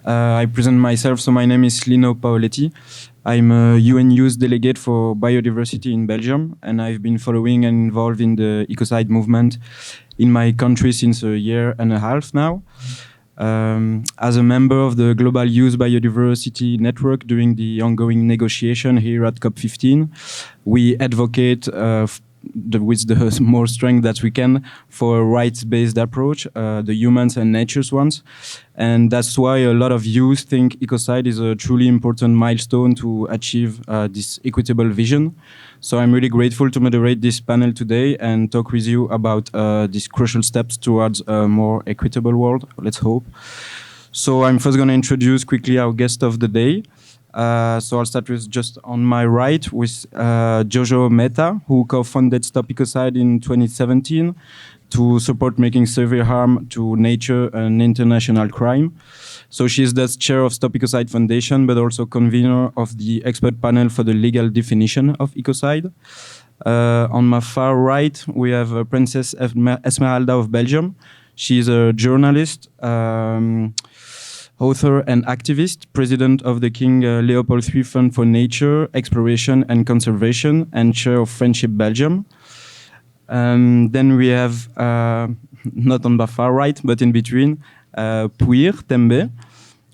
I present myself. So my name is Lino Paoletti. I'm a UN Youth Delegate for Biodiversity in Belgium, and I've been following and involved in the Ecocide movement in my country since a year and a half now. As a member of the Global Youth Biodiversity Network during the ongoing negotiation here at COP15, we advocate with the more strength that we can for a rights-based approach, the humans and nature's ones. And that's why a lot of youth think Ecocide is a truly important milestone to achieve this equitable vision. So I'm really grateful to moderate this panel today and talk with you about these crucial steps towards a more equitable world, let's hope. So I'm first going to introduce quickly our guest of the day. So I'll start with just on my right with Jojo Mehta, who co-founded Stop Ecocide in 2017 to support making severe harm to nature an international crime. So she is thus chair of Stop Ecocide Foundation, but also convener of the expert panel for the legal definition of ecocide. On my far right, we have Princess Esmeralda of Belgium. She is a journalist, author and activist, president of the King Leopold III Fund for Nature, Exploration and Conservation, and chair of Friendship Belgium. Then we have, not on the far right, but in between, Puir Tembe,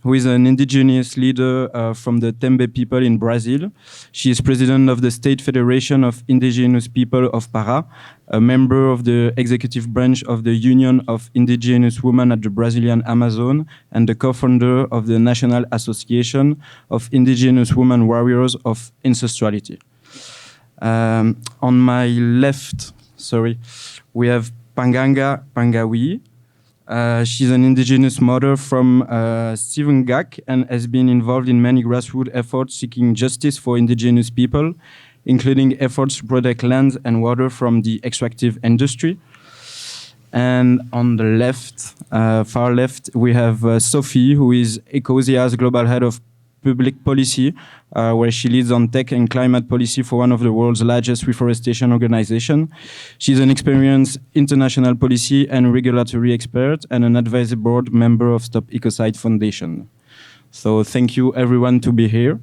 who is an indigenous leader from the Tembe people in Brazil. She is president of the State Federation of Indigenous People of Pará, a member of the executive branch of the Union of Indigenous Women at the Brazilian Amazon, and the co-founder of the National Association of Indigenous Women Warriors of Ancestrality. On my left, we have Panganga Pangawi. She's an indigenous mother from Sivangak and has been involved in many grassroots efforts seeking justice for indigenous people, including efforts to protect lands and water from the extractive industry. And on the left, far left, we have Sophie, who is Ecosia's global head of public policy, where she leads on tech and climate policy for one of the world's largest reforestation organizations. She's an experienced international policy and regulatory expert and an advisory board member of Stop Ecocide Foundation. So thank you everyone to be here.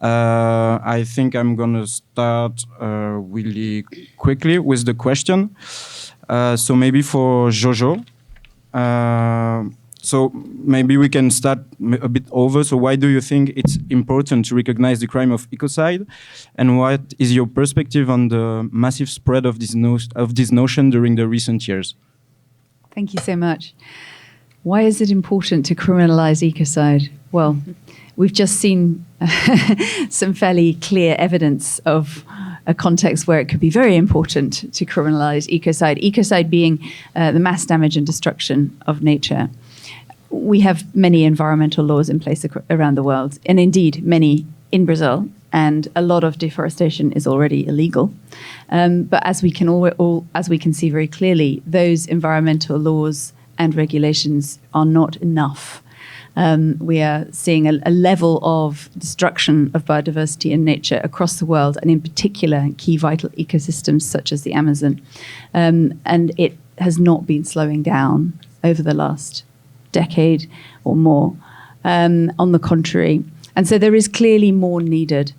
I think I'm gonna start really quickly with the question. So maybe for Jojo, so maybe we can start a bit over. So why do you think it's important to recognize the crime of ecocide? And what is your perspective on the massive spread of this notion during the recent years? Thank you so much. Why is it important to criminalize ecocide? Well, we've just seen some fairly clear evidence of a context where it could be very important to criminalize ecocide. Ecocide being the mass damage and destruction of nature. We have many environmental laws in place around the world, and indeed many in Brazil, and a lot of deforestation is already illegal. But as we can see very clearly, those environmental laws and regulations are not enough. We are seeing a level of destruction of biodiversity and nature across the world, and in particular key vital ecosystems such as the Amazon. And it has not been slowing down over the last decade or more, on the contrary. And so there is clearly more needed.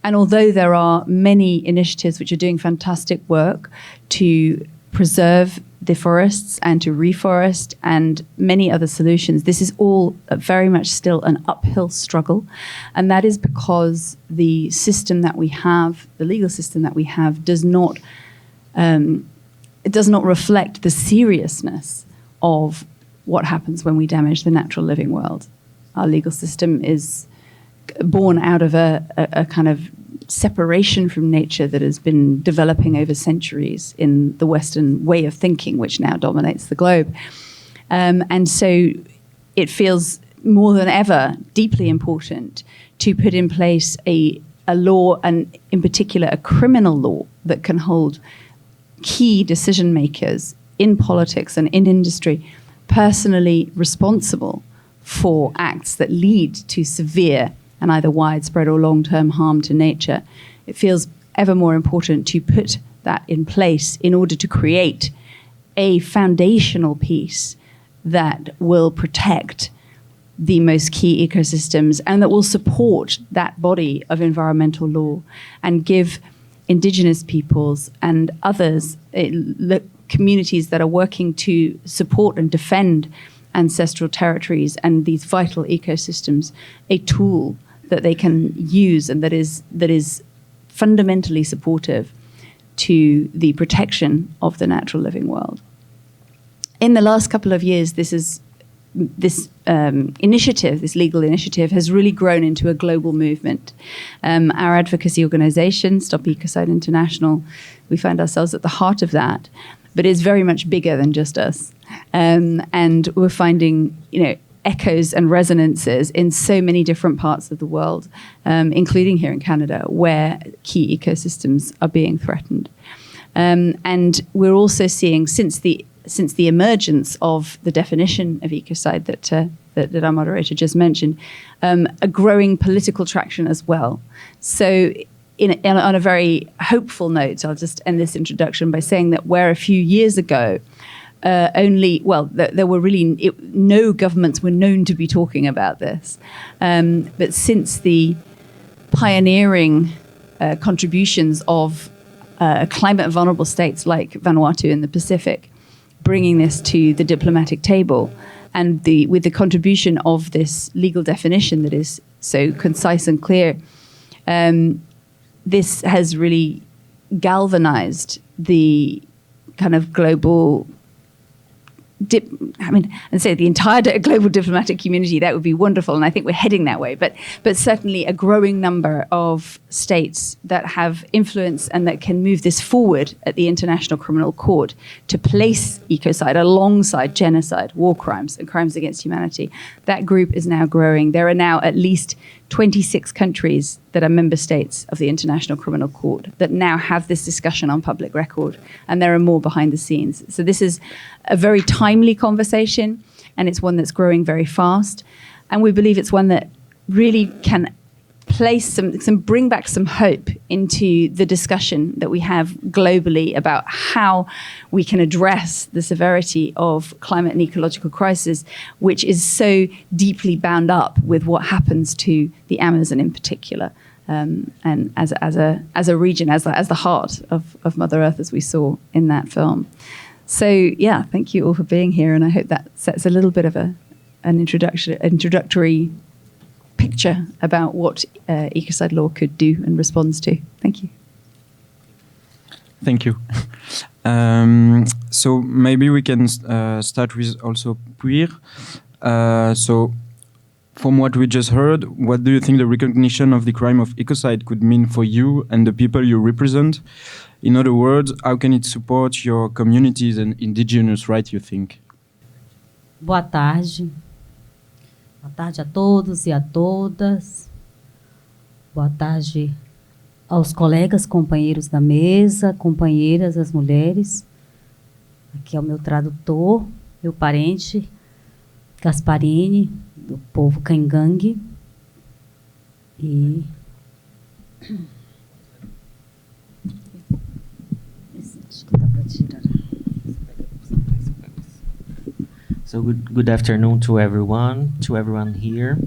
And although there are many initiatives which are doing fantastic work to preserve the forests and to reforest and many other solutions, this is all very much still an uphill struggle. And that is because the system that we have, the legal system that we have, does not reflect the seriousness of what happens when we damage the natural living world. Our legal system is born out of a kind of separation from nature that has been developing over centuries in the Western way of thinking, which now dominates the globe. And so it feels more than ever deeply important to put in place a law, and in particular a criminal law, that can hold key decision makers in politics and in industry personally responsible for acts that lead to severe and either widespread or long-term harm to nature. It feels ever more important to put that in place in order to create a foundational piece that will protect the most key ecosystems, and that will support that body of environmental law and give Indigenous peoples and others, communities that are working to support and defend ancestral territories and these vital ecosystems, a tool that they can use and that is fundamentally supportive to the protection of the natural living world. In the last couple of years, this initiative, this legal initiative, has really grown into a global movement. Our advocacy organization, Stop Ecocide International, we find ourselves at the heart of that, but it's very much bigger than just us. And we're finding, echoes and resonances in so many different parts of the world, including here in Canada, where key ecosystems are being threatened. And we're also seeing, since the emergence of the definition of ecocide that our moderator just mentioned, a growing political traction as well. So on a very hopeful note, I'll just end this introduction by saying that where a few years ago, there were really no governments were known to be talking about this. But since the pioneering contributions of climate vulnerable states like Vanuatu in the Pacific, bringing this to the diplomatic table, and with the contribution of this legal definition that is so concise and clear, this has really galvanized the kind of global the entire global diplomatic community. That would be wonderful, and I think we're heading that way. But certainly a growing number of states that have influence and that can move this forward at the International Criminal Court to place ecocide alongside genocide, war crimes, and crimes against humanity. That group is now growing. There are now at least 26 countries that are member states of the International Criminal Court that now have this discussion on public record, and there are more behind the scenes. So this is a very timely conversation, and it's one that's growing very fast. And we believe it's one that really can place bring back some hope into the discussion that we have globally about how we can address the severity of climate and ecological crisis, which is so deeply bound up with what happens to the Amazon in particular, and as a region, as the heart of Mother Earth, as we saw in that film. So yeah, thank you all for being here, and I hope that sets a little bit of an introductory picture about what ecocide law could do and responds to. Thank you. Thank you. So maybe we can start with also Puir. So from what we just heard, what do you think the recognition of the crime of ecocide could mean for you and the people you represent? In other words, how can it support your communities and indigenous rights, you think? Boa tarde. Boa tarde a todos e a todas. Boa tarde aos colegas, companheiros da mesa, companheiras, as mulheres. Aqui é o meu tradutor, meu parente, Gasparini, do povo Kaingang. E acho que dá para tirar. So good afternoon to everyone here,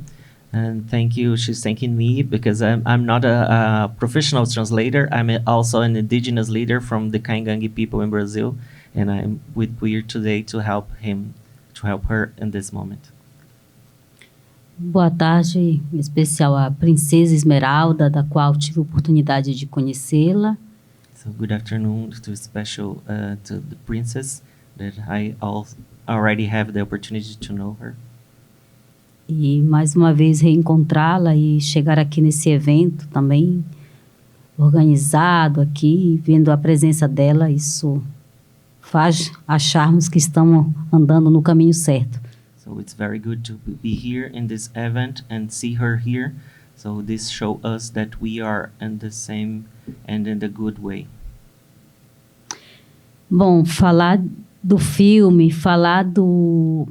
and thank you. She's thanking me because I'm not a professional translator. I'm also an indigenous leader from the Kaingang people in Brazil, and I'm with Puir today to help her in this moment. Boa tarde, em especial a Princesa Esmeralda, da qual tive a oportunidade de conhecê-la. So good afternoon to special to the princess that I already have the opportunity to know her. E mais uma vez reencontrá-la e chegar aqui nesse evento também organizado aqui, vendo a presença dela, isso faz acharmos que estamos andando no caminho certo. So it's very good to be here in this event and see her here. So this shows us that we are in the same and in the good way. Bom, falar do filme, falar do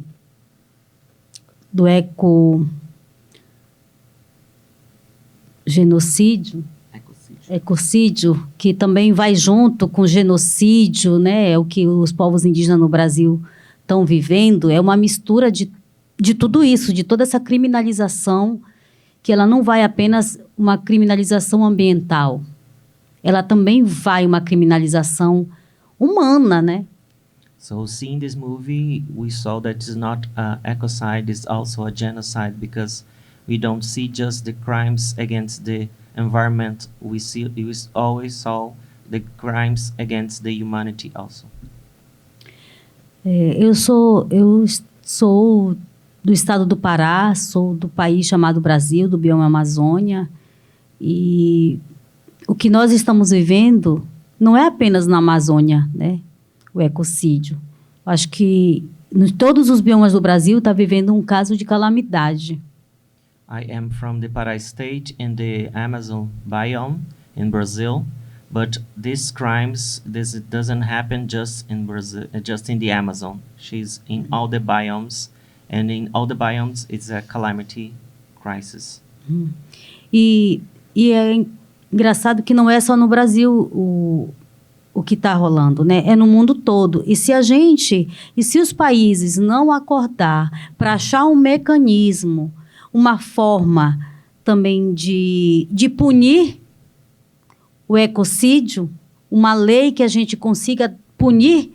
ecocídio, que também vai junto com genocídio, né? É o que os povos indígenas no Brasil estão vivendo. É uma mistura de de tudo isso, de toda essa criminalização, que ela não vai apenas uma criminalização ambiental, ela também vai uma criminalização humana, né? So seeing this movie, we saw that it's not ecocide, it's also a genocide, because we don't see just the crimes against the environment, we always saw the crimes against the humanity also. Eu sou do estado do Pará, sou do país chamado Brasil, do bioma Amazônia, e o que nós estamos vivendo não é apenas na Amazônia, né? O ecocídio. Acho que em todos os biomas do Brasil está vivendo um caso de calamidade. I am from the Pará state in the Amazon biome in Brazil, but these crimes, this doesn't happen just in Brazil, just in the Amazon. She's in all the biomes, and in all the biomes, it's a calamity crisis. E é engraçado que não é só no Brasil o que está rolando, né? É no mundo todo. E se os países não acordar para achar um mecanismo, uma forma também de punir o ecocídio, uma lei que a gente consiga punir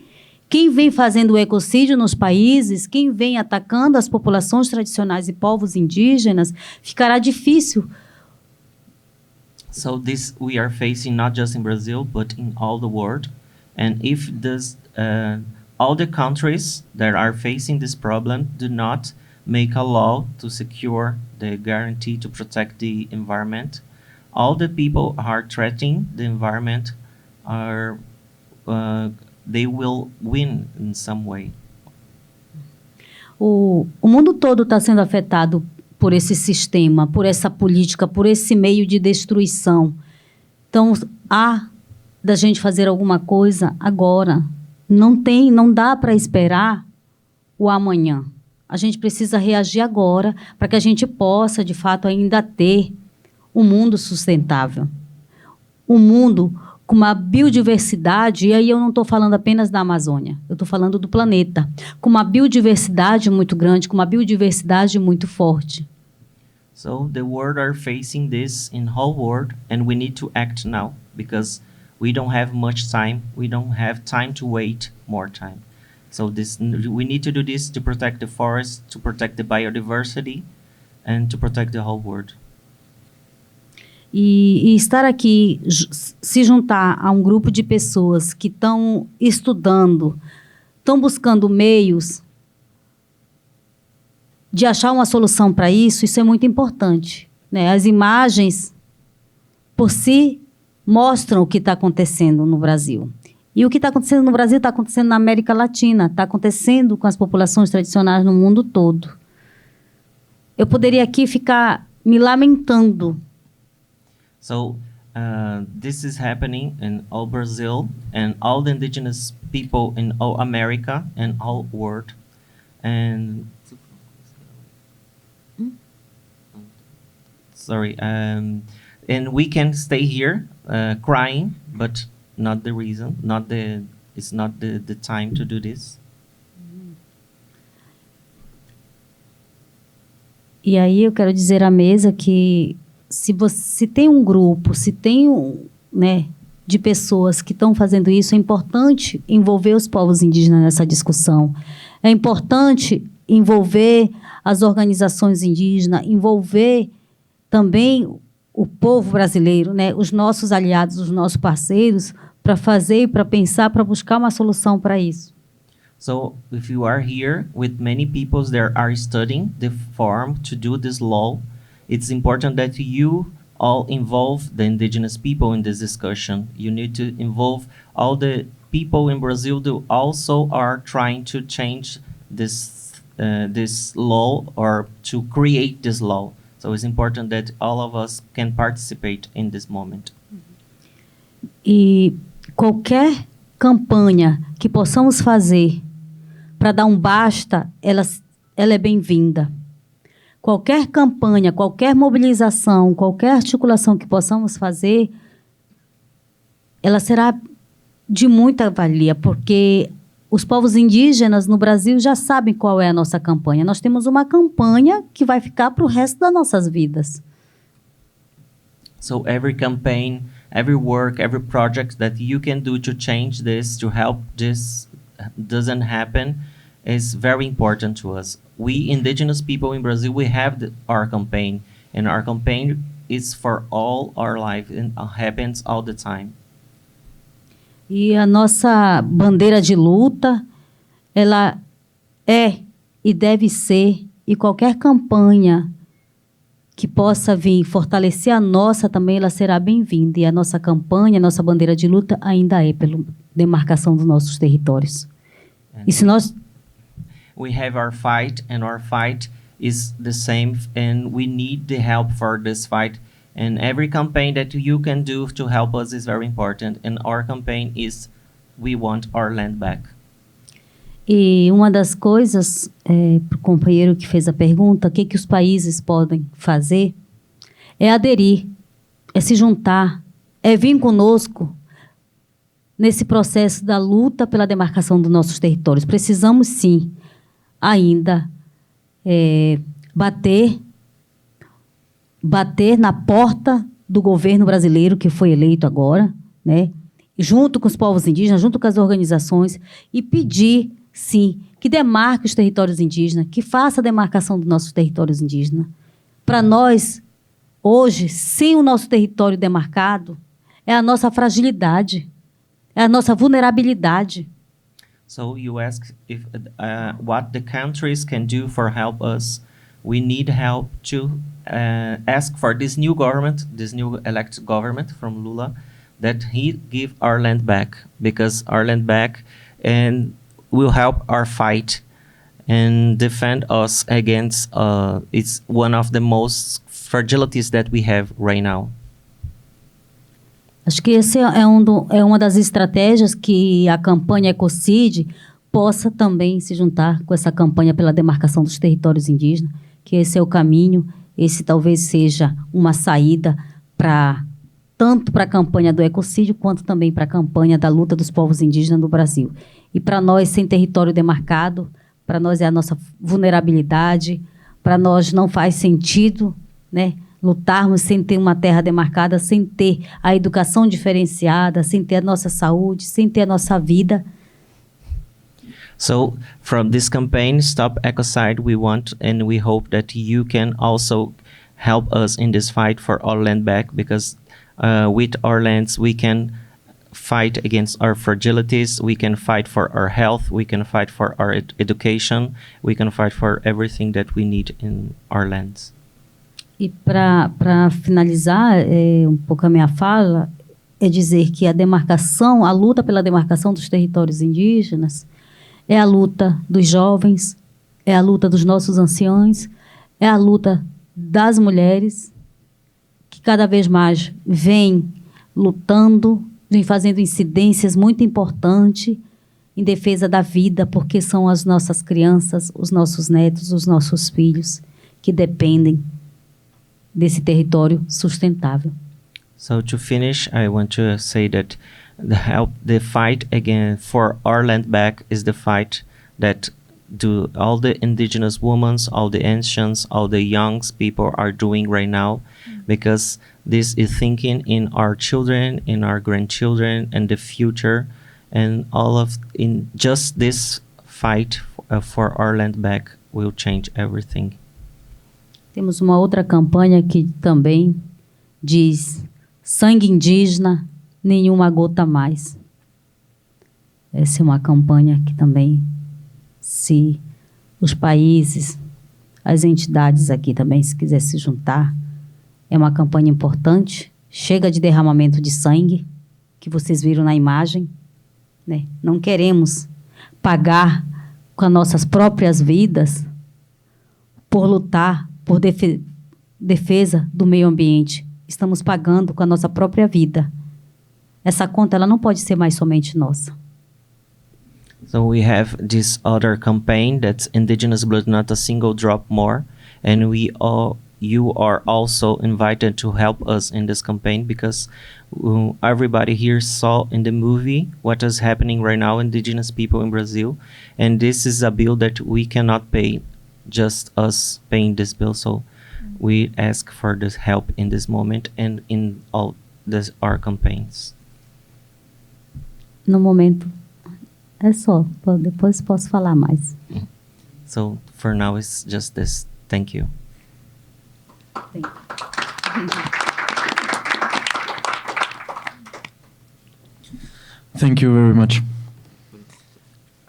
quem vem fazendo o ecocídio nos países, quem vem atacando as populações tradicionais e povos indígenas, ficará difícil. So this we are facing not just in Brazil, but in all the world. And if all the countries that are facing this problem do not make a law to secure the guarantee to protect the environment, all the people who are threatening the environment they will win in some way. O mundo todo está sendo afetado por esse sistema, por essa política, por esse meio de destruição. Então, há da gente fazer alguma coisa agora. Não dá para esperar o amanhã. A gente precisa reagir agora para que a gente possa, de fato, ainda ter um mundo sustentável. Um mundo com uma biodiversidade, e aí eu não estou falando apenas da Amazônia, eu estou falando do planeta, com uma biodiversidade muito grande, com uma biodiversidade muito forte. So the world are facing this in whole world, and we need to act now, because we don't have much time, we don't have time to wait more time. So we need to do this to protect the forest, to protect the biodiversity, and to protect the whole world. E estar aqui, se juntar a um grupo de pessoas que estão estudando, estão buscando meios de achar uma solução para isso é muito importante, né? As imagens, por si, mostram o que está acontecendo no Brasil. E o que está acontecendo no Brasil está acontecendo na América Latina, está acontecendo com as populações tradicionais no mundo todo. Eu poderia aqui ficar me lamentando. So this is happening in all Brazil and all the indigenous people in all America and all world. And sorry, and we can stay here crying, but not the reason, it's not the time to do this. E aí eu quero dizer à mesa que se tem um grupo, né, de pessoas que estão fazendo isso, é importante envolver os povos indígenas nessa discussão. É importante envolver as organizações indígenas, envolver também o povo brasileiro, né, os nossos aliados, os nossos parceiros, para fazer, para pensar, para buscar uma solução para isso. So if you are here with many people that are studying the form to do this law, it's important that you all involve the indigenous people in this discussion. You need to involve all the people in Brazil that also are trying to change this law or to create this law. So it's important that all of us can participate in this moment. E qualquer campanha que possamos fazer para dar um basta, ela é bem-vinda. Qualquer campanha, qualquer mobilização, qualquer articulação que possamos fazer, ela será de muita valia, porque os povos indígenas no Brasil já sabem qual é a nossa campanha. Nós temos uma campanha que vai ficar para o resto das nossas vidas. So every campaign, every work, every project that you can do to change this, to help this doesn't happen, is very important to us. We indigenous people in Brazil, we have our campaign, and our campaign is for all our life and happens all the time. E a nossa bandeira de luta, ela é e deve ser, e qualquer campanha que possa vir fortalecer a nossa também, ela será bem-vinda. E a nossa campanha, a nossa bandeira de luta ainda é pela demarcação dos nossos territórios. E se nós... We have our fight, and our fight is the same, and we need the help for this fight. And every campaign that you can do to help us is very important. And our campaign is, we want our land back. E uma das coisas, para o companheiro que fez a pergunta, o que os países podem fazer, é aderir, é se juntar, é vir conosco nesse processo da luta pela demarcação dos nossos territórios. Precisamos, sim, ainda bater na porta do governo brasileiro que foi eleito agora, né? Junto com os povos indígenas, junto com as organizações, e pedir, sim, que demarque os territórios indígenas, que faça a demarcação dos nossos territórios indígenas. Para nós, hoje, sem o nosso território demarcado, é a nossa fragilidade, é a nossa vulnerabilidade. So you ask if what the countries can do for help us. We need help to ask for this new government, this new elected government from Lula, that he give our land back, because our land back and will help our fight and defend us against it's one of the most fragilities that we have right now. Acho que esse é uma das estratégias que a campanha Ecocide possa também se juntar com essa campanha pela demarcação dos territórios indígenas, que esse é o caminho, esse talvez seja uma saída tanto para a campanha do ecocídio, quanto também para a campanha da luta dos povos indígenas no Brasil. E para nós, sem território demarcado, para nós é a nossa vulnerabilidade, para nós não faz sentido, né, lutarmos sem ter uma terra demarcada, sem ter a educação diferenciada, sem ter a nossa saúde, sem ter a nossa vida. So from this campaign, Stop Ecocide, we want and we hope that you can also help us in this fight for our land back, because with our lands we can fight against our fragilities, we can fight for our health, we can fight for our education, we can fight for everything that we need in our lands. E para finalizar um pouco a minha fala, é dizer que a luta pela demarcação dos territórios indígenas é a luta dos jovens, é a luta dos nossos anciãos, é a luta das mulheres, que cada vez mais vem lutando, vem fazendo incidências muito importantes em defesa da vida, porque são as nossas crianças, os nossos netos, os nossos filhos, que dependem desse território sustentável. So to finish, I want to say that the fight again for our land back is the fight that all the indigenous women, all the ancients, all the young people are doing right now, because this is thinking in our children, in our grandchildren, and the future, and in just this fight for our land back will change everything. Temos uma outra campanha que também diz: sangue indígena, nenhuma gota mais. Essa é uma campanha que também, se os países, as entidades aqui também, se quiser se juntar, é uma campanha importante. Chega de derramamento de sangue, que vocês viram na imagem, né? Não queremos pagar com as nossas próprias vidas por lutar por defesa do meio ambiente. Estamos pagando com a nossa própria vida. Essa conta ela não pode ser mais somente nossa. So we have this other campaign that's Indigenous Blood Not a Single Drop More, and we all you are also invited to help us in this campaign, because everybody here saw in the movie what is happening right now, indigenous people in Brazil, and this is a bill that we cannot pay, just us paying this bill. So we ask for this help in this moment and in all our campaigns. No momento, é só. Depois posso falar mais. So for now, it's just this. Thank you. Thank you. Thank you very much.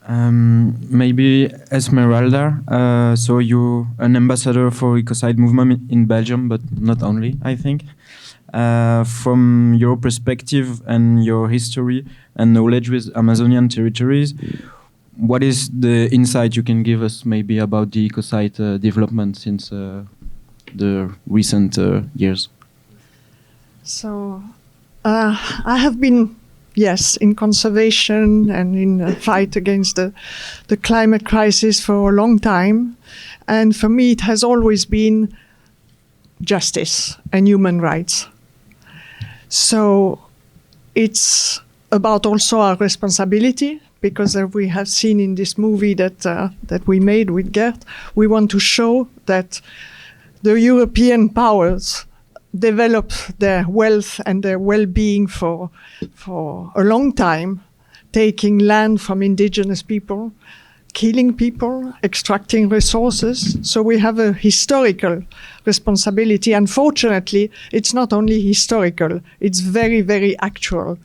Maybe Esmeralda, so you're an ambassador for Ecocide movement in Belgium, but not only, I think. From your perspective and your history and knowledge with Amazonian territories, what is the insight you can give us maybe about the Ecocide development since the recent years? So I have been, yes, in conservation and in a fight against the climate crisis for a long time. And for me, it has always been justice and human rights. So it's about also our responsibility, because we have seen in this movie that we made with Gert, we want to show that the European powers develop their wealth and their well-being for a long time, taking land from indigenous people, killing people, extracting resources. So we have a historical responsibility. Unfortunately, it's not only historical, it's very, very actual,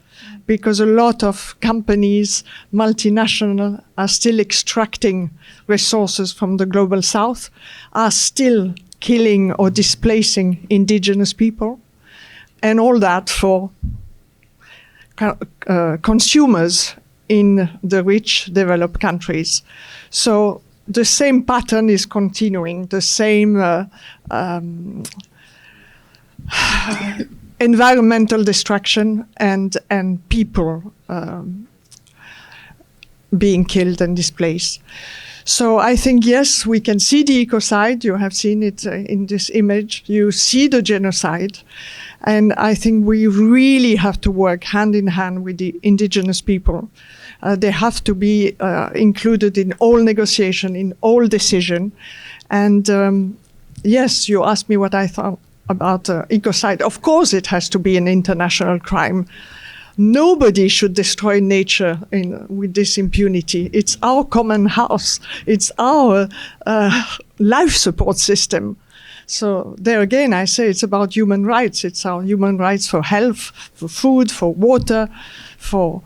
because a lot of companies, multinational, are still extracting resources from the global south, are still killing or displacing indigenous people, and all that for consumers in the rich developed countries. So the same pattern is continuing, the same environmental destruction and people being killed and displaced. So I think, yes, we can see the ecocide. You have seen it in this image. You see the genocide. And I think we really have to work hand in hand with the indigenous people. They have to be included in all negotiation, in all decision. And yes, you asked me what I thought about ecocide. Of course, it has to be an international crime. Nobody should destroy nature with this impunity. It's our common house. It's our life support system. So there again, I say it's about human rights. It's our human rights for health, for food, for water, for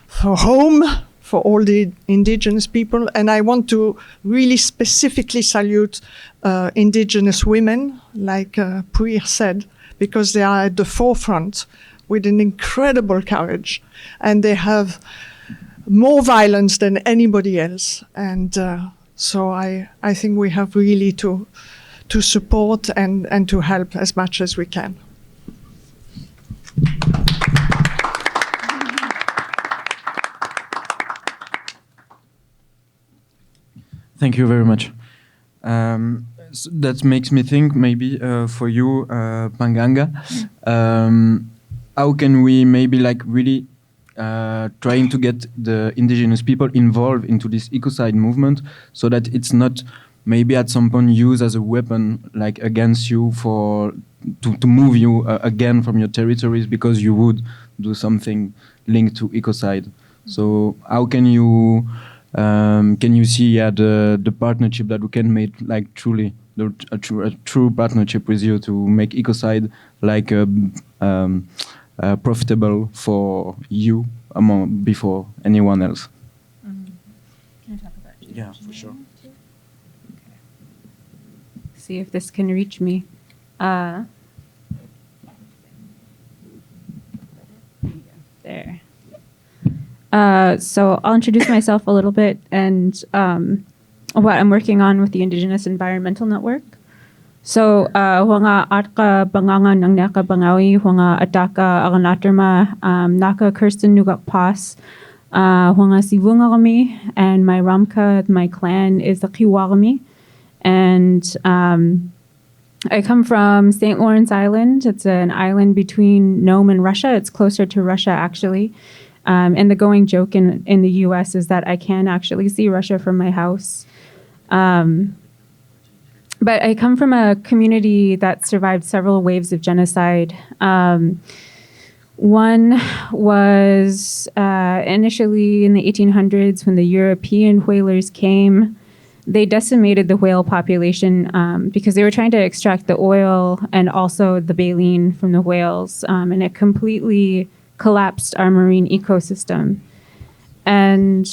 home, for all the indigenous people. And I want to really specifically salute indigenous women, like Puir said, because they are at the forefront with an incredible courage. And they have more violence than anybody else. And so I think we have really to support and to help as much as we can. Thank you very much. So that makes me think maybe for you, Panganga, how can we maybe like really trying to get the indigenous people involved into this ecocide movement so that it's not maybe at some point used as a weapon like against you to move you again from your territories because you would do something linked to ecocide. So how can you see the partnership that we can make like truly a true partnership with you to make ecocide like profitable for you before anyone else? Can I talk about it? Yeah, for sure. See if this can reach me. There. So I'll introduce myself a little bit and what I'm working on with the Indigenous Environmental Network. So huanga atka banganga ng naka bangawi huanga ataka aganaterma naka Kirsten nugak pas huanga sivunga kami, and my Ramka, my clan is the Kiwagami. And I come from St. Lawrence Island. It's an island between Nome and Russia. It's closer to Russia, actually. And the going joke in the U.S. is that I can actually see Russia from my house. But I come from a community that survived several waves of genocide. One was initially in the 1800s when the European whalers came. They decimated the whale population because they were trying to extract the oil and also the baleen from the whales, and it completely collapsed our marine ecosystem. And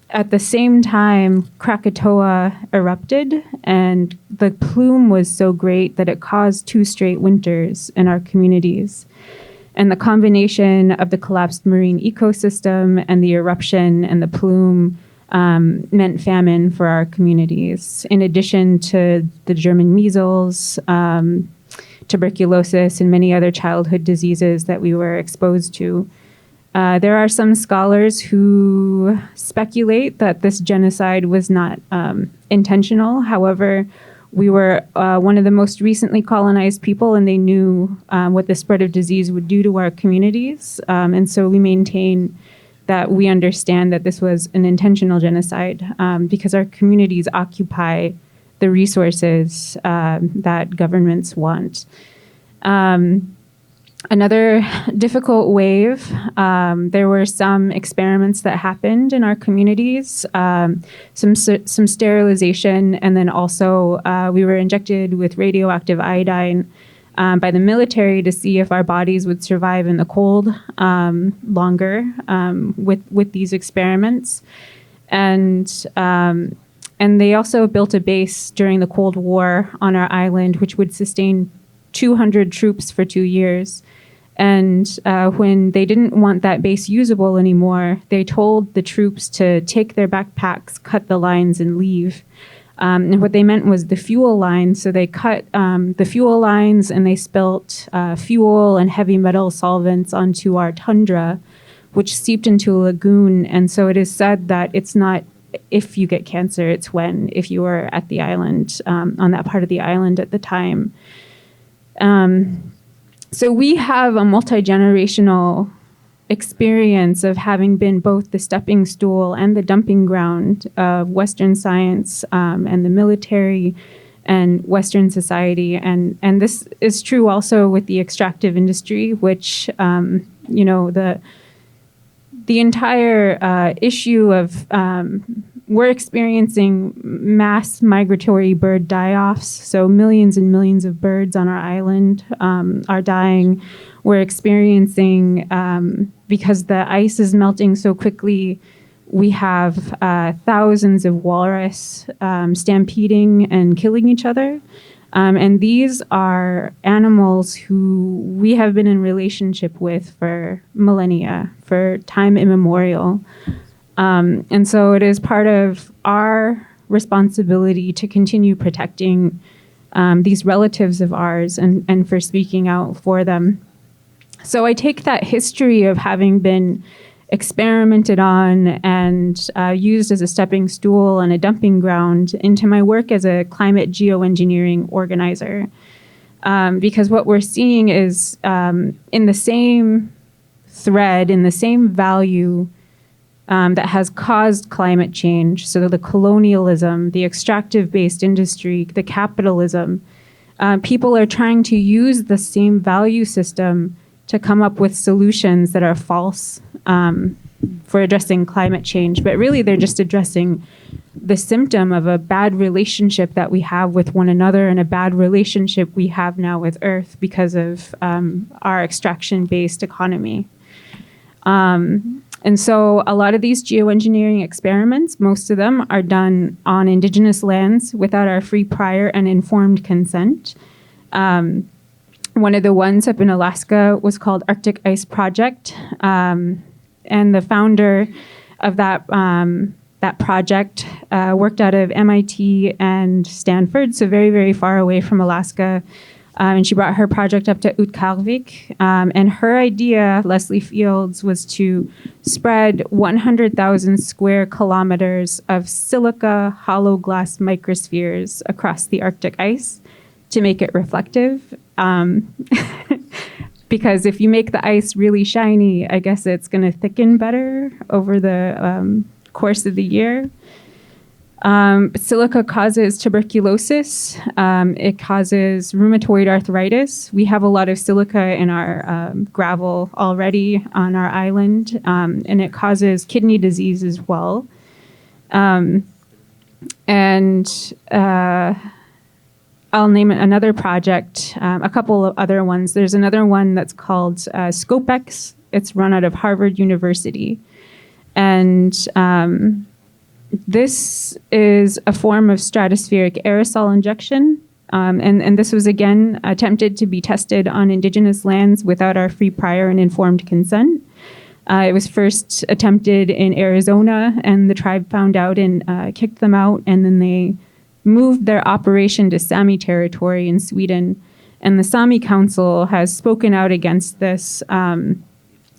at the same time, Krakatoa erupted, and the plume was so great that it caused 2 straight winters in our communities. And the combination of the collapsed marine ecosystem and the eruption and the plume meant famine for our communities, in addition to the German measles, tuberculosis, and many other childhood diseases that we were exposed to. There are some scholars who speculate that this genocide was not intentional. However, we were one of the most recently colonized people, and they knew what the spread of disease would do to our communities. And so we maintain that we understand that this was an intentional genocide because our communities occupy the resources that governments want. Another difficult wave, there were some experiments that happened in our communities, some sterilization, and then also we were injected with radioactive iodine by the military to see if our bodies would survive in the cold longer with these experiments. And they also built a base during the Cold War on our island, which would sustain 200 troops for 2 years. And when they didn't want that base usable anymore, they told the troops to take their backpacks, cut the lines, and leave. And what they meant was the fuel lines. So they cut the fuel lines and they spilt fuel and heavy metal solvents onto our tundra, which seeped into a lagoon. And so it is said that it's not if you get cancer, it's if you were at the island, on that part of the island at the time. So we have a multi-generational experience of having been both the stepping stool and the dumping ground of Western science and the military and Western society. And this is true also with the extractive industry, which, the entire issue of we're experiencing mass migratory bird die-offs. So millions and millions of birds on our island are dying. We're experiencing, because the ice is melting so quickly, we have thousands of walrus stampeding and killing each other. And these are animals who we have been in relationship with for millennia, for time immemorial. And so it is part of our responsibility to continue protecting these relatives of ours and for speaking out for them. So I take that history of having been experimented on and used as a stepping stool and a dumping ground into my work as a climate geoengineering organizer. Because what we're seeing is in the same thread, in the same value that has caused climate change, so the colonialism, the extractive-based industry, the capitalism, people are trying to use the same value system to come up with solutions that are false for addressing climate change. But really, they're just addressing the symptom of a bad relationship that we have with one another and a bad relationship we have now with Earth because of our extraction-based economy. And so a lot of these geoengineering experiments, most of them are done on Indigenous lands without our free, prior, and informed consent. One of the ones up in Alaska was called Arctic Ice Project. And the founder of that project worked out of MIT and Stanford, so very, very far away from Alaska. And she brought her project up to Utkarvik. And her idea, Leslie Fields, was to spread 100,000 square kilometers of silica hollow glass microspheres across the Arctic ice to make it reflective. Because if you make the ice really shiny, I guess it's going to thicken better over the course of the year. Silica causes tuberculosis. It causes rheumatoid arthritis. We have a lot of silica in our gravel already on our island, and it causes kidney disease as well. I'll name another project, a couple of other ones. There's another one that's called ScopeX. It's run out of Harvard University. And this is a form of stratospheric aerosol injection. And this was, again, attempted to be tested on Indigenous lands without our free, prior, and informed consent. It was first attempted in Arizona, and the tribe found out and kicked them out, and then they moved their operation to Sami territory in Sweden. And the Sami Council has spoken out against this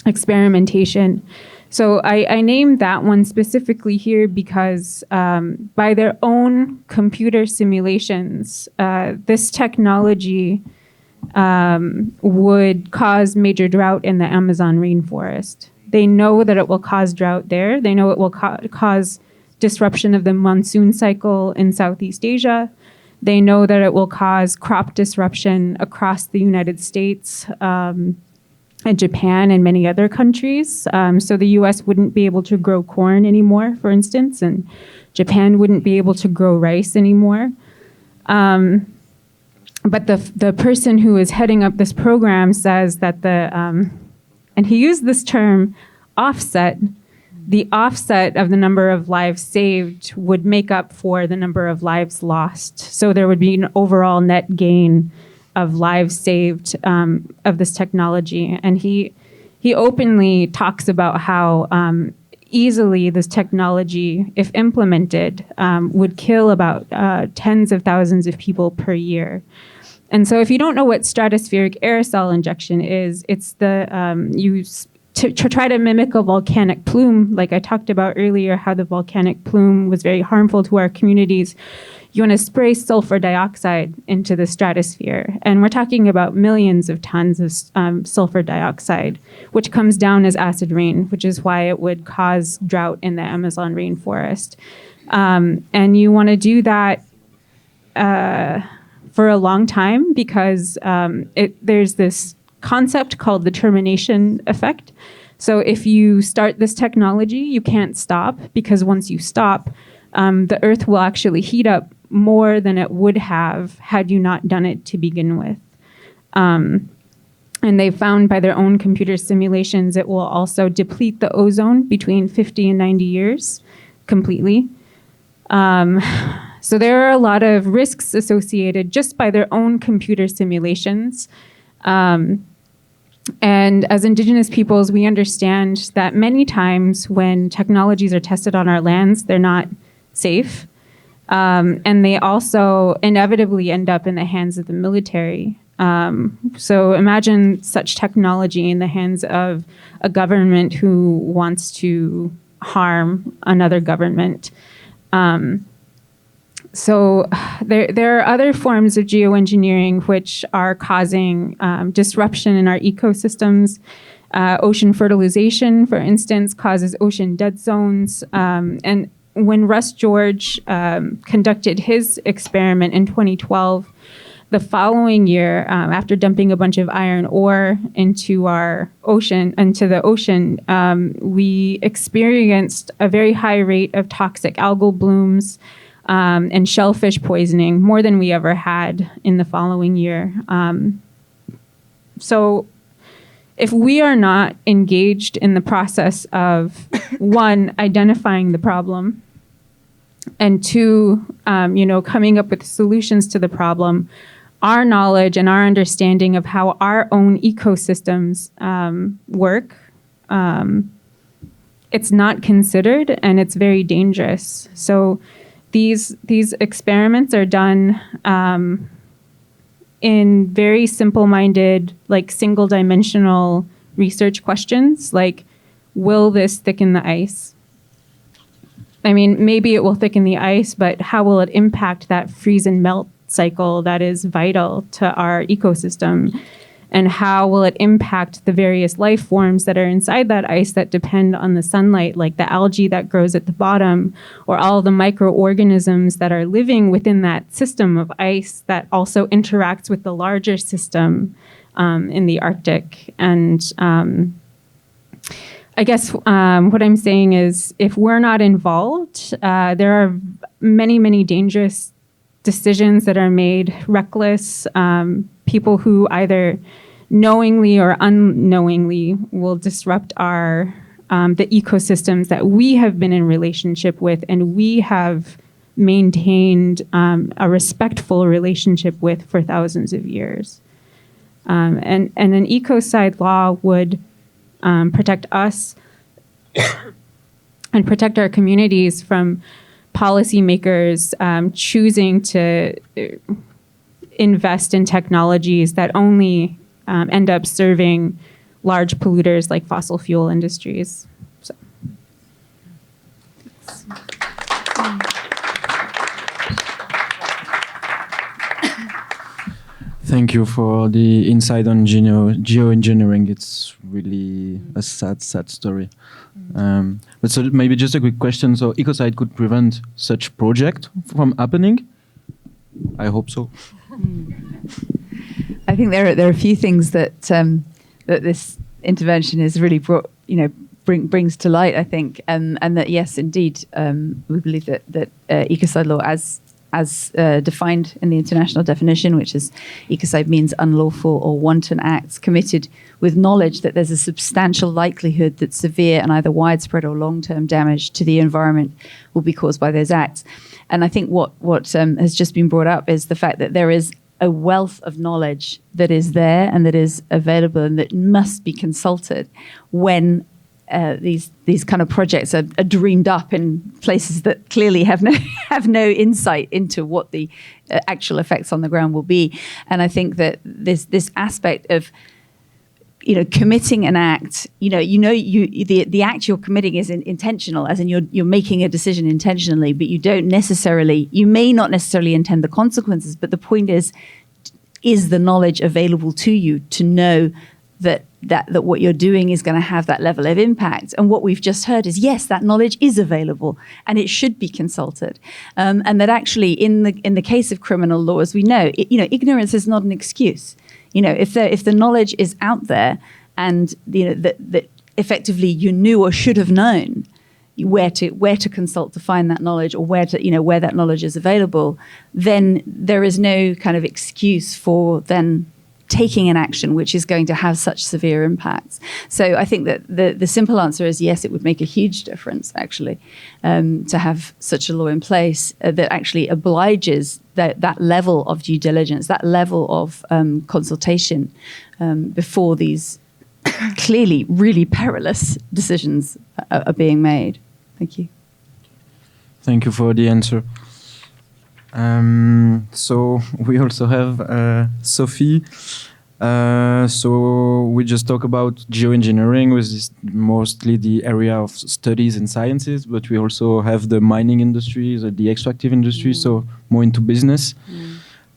experimentation. So I named that one specifically here because by their own computer simulations, this technology would cause major drought in the Amazon rainforest. They know that it will cause drought there. They know it will cause disruption of the monsoon cycle in Southeast Asia. They know that it will cause crop disruption across the United States, and Japan and many other countries. So the US wouldn't be able to grow corn anymore, for instance, and Japan wouldn't be able to grow rice anymore. But the person who is heading up this program says that and he used this term, offset, the offset of the number of lives saved would make up for the number of lives lost. So there would be an overall net gain of lives saved of this technology. And he openly talks about how easily this technology, if implemented, would kill about tens of thousands of people per year. And so if you don't know what stratospheric aerosol injection is, it's to try to mimic a volcanic plume, like I talked about earlier, how the volcanic plume was very harmful to our communities. You want to spray sulfur dioxide into the stratosphere. And we're talking about millions of tons of sulfur dioxide, which comes down as acid rain, which is why it would cause drought in the Amazon rainforest. And you want to do that for a long time because there's this concept called the termination effect. So if you start this technology, you can't stop, because once you stop, the Earth will actually heat up more than it would have had you not done it to begin with. And they found by their own computer simulations, it will also deplete the ozone between 50 and 90 years completely. So there are a lot of risks associated just by their own computer simulations. And as Indigenous peoples, we understand that many times when technologies are tested on our lands, they're not safe. And they also inevitably end up in the hands of the military. So imagine such technology in the hands of a government who wants to harm another government. So there are other forms of geoengineering which are causing disruption in our ecosystems. Ocean fertilization, for instance, causes ocean dead zones. And when Russ George conducted his experiment in 2012, the following year, after dumping a bunch of iron ore into the ocean, we experienced a very high rate of toxic algal blooms and shellfish poisoning, more than we ever had in the following year. So if we are not engaged in the process of, one, identifying the problem, and two, coming up with solutions to the problem, our knowledge and our understanding of how our own ecosystems work, it's not considered, and it's very dangerous. So these experiments are done in very simple-minded, like single-dimensional research questions, like, will this thicken the ice? I mean, maybe it will thicken the ice, but how will it impact that freeze and melt cycle that is vital to our ecosystem? And how will it impact the various life forms that are inside that ice that depend on the sunlight, like the algae that grows at the bottom, or all the microorganisms that are living within that system of ice that also interacts with the larger system in the Arctic? And I guess what I'm saying is, if we're not involved, there are many, many dangerous decisions that are made, reckless, people who either knowingly or unknowingly will disrupt our the ecosystems that we have been in relationship with and we have maintained a respectful relationship with for thousands of years. And an ecocide law would protect us and protect our communities from policymakers choosing to invest in technologies that only end up serving large polluters like fossil fuel industries. So. Thank you for the insight on geoengineering. It's really a sad story. But so maybe just a quick question. So Ecocide could prevent such project from happening? I hope so. I think there are a few things that that this intervention has really brought, brings to light. I think, and that yes, indeed, we believe that ecocide law, as defined in the international definition, which is ecocide means unlawful or wanton acts committed with knowledge that there's a substantial likelihood that severe and either widespread or long-term damage to the environment will be caused by those acts. And I think what has just been brought up is the fact that there is a wealth of knowledge that is there and that is available and that must be consulted when these kind of projects are dreamed up in places that clearly have no insight into what the actual effects on the ground will be. And I think that this aspect of committing an act, the act you're committing is intentional, as in you're making a decision intentionally, but you may not necessarily intend the consequences. But the point is the knowledge available to you to know that what you're doing is going to have that level of impact? And what we've just heard is, yes, that knowledge is available and it should be consulted. And that actually in the case of criminal law, as we know, ignorance is not an excuse. If the knowledge is out there and that effectively you knew or should have known where to consult to find that knowledge, or where that knowledge is available, then there is no kind of excuse for then taking an action which is going to have such severe impacts. So I think that the simple answer is yes, it would make a huge difference actually to have such a law in place that actually obliges that level of due diligence, that level of consultation before these clearly really perilous decisions are being made. Thank you. Thank you for the answer. So we also have Sophie. So we just talk about geoengineering, which is mostly the area of studies and sciences, but we also have the mining industry, the extractive industry, so more into business.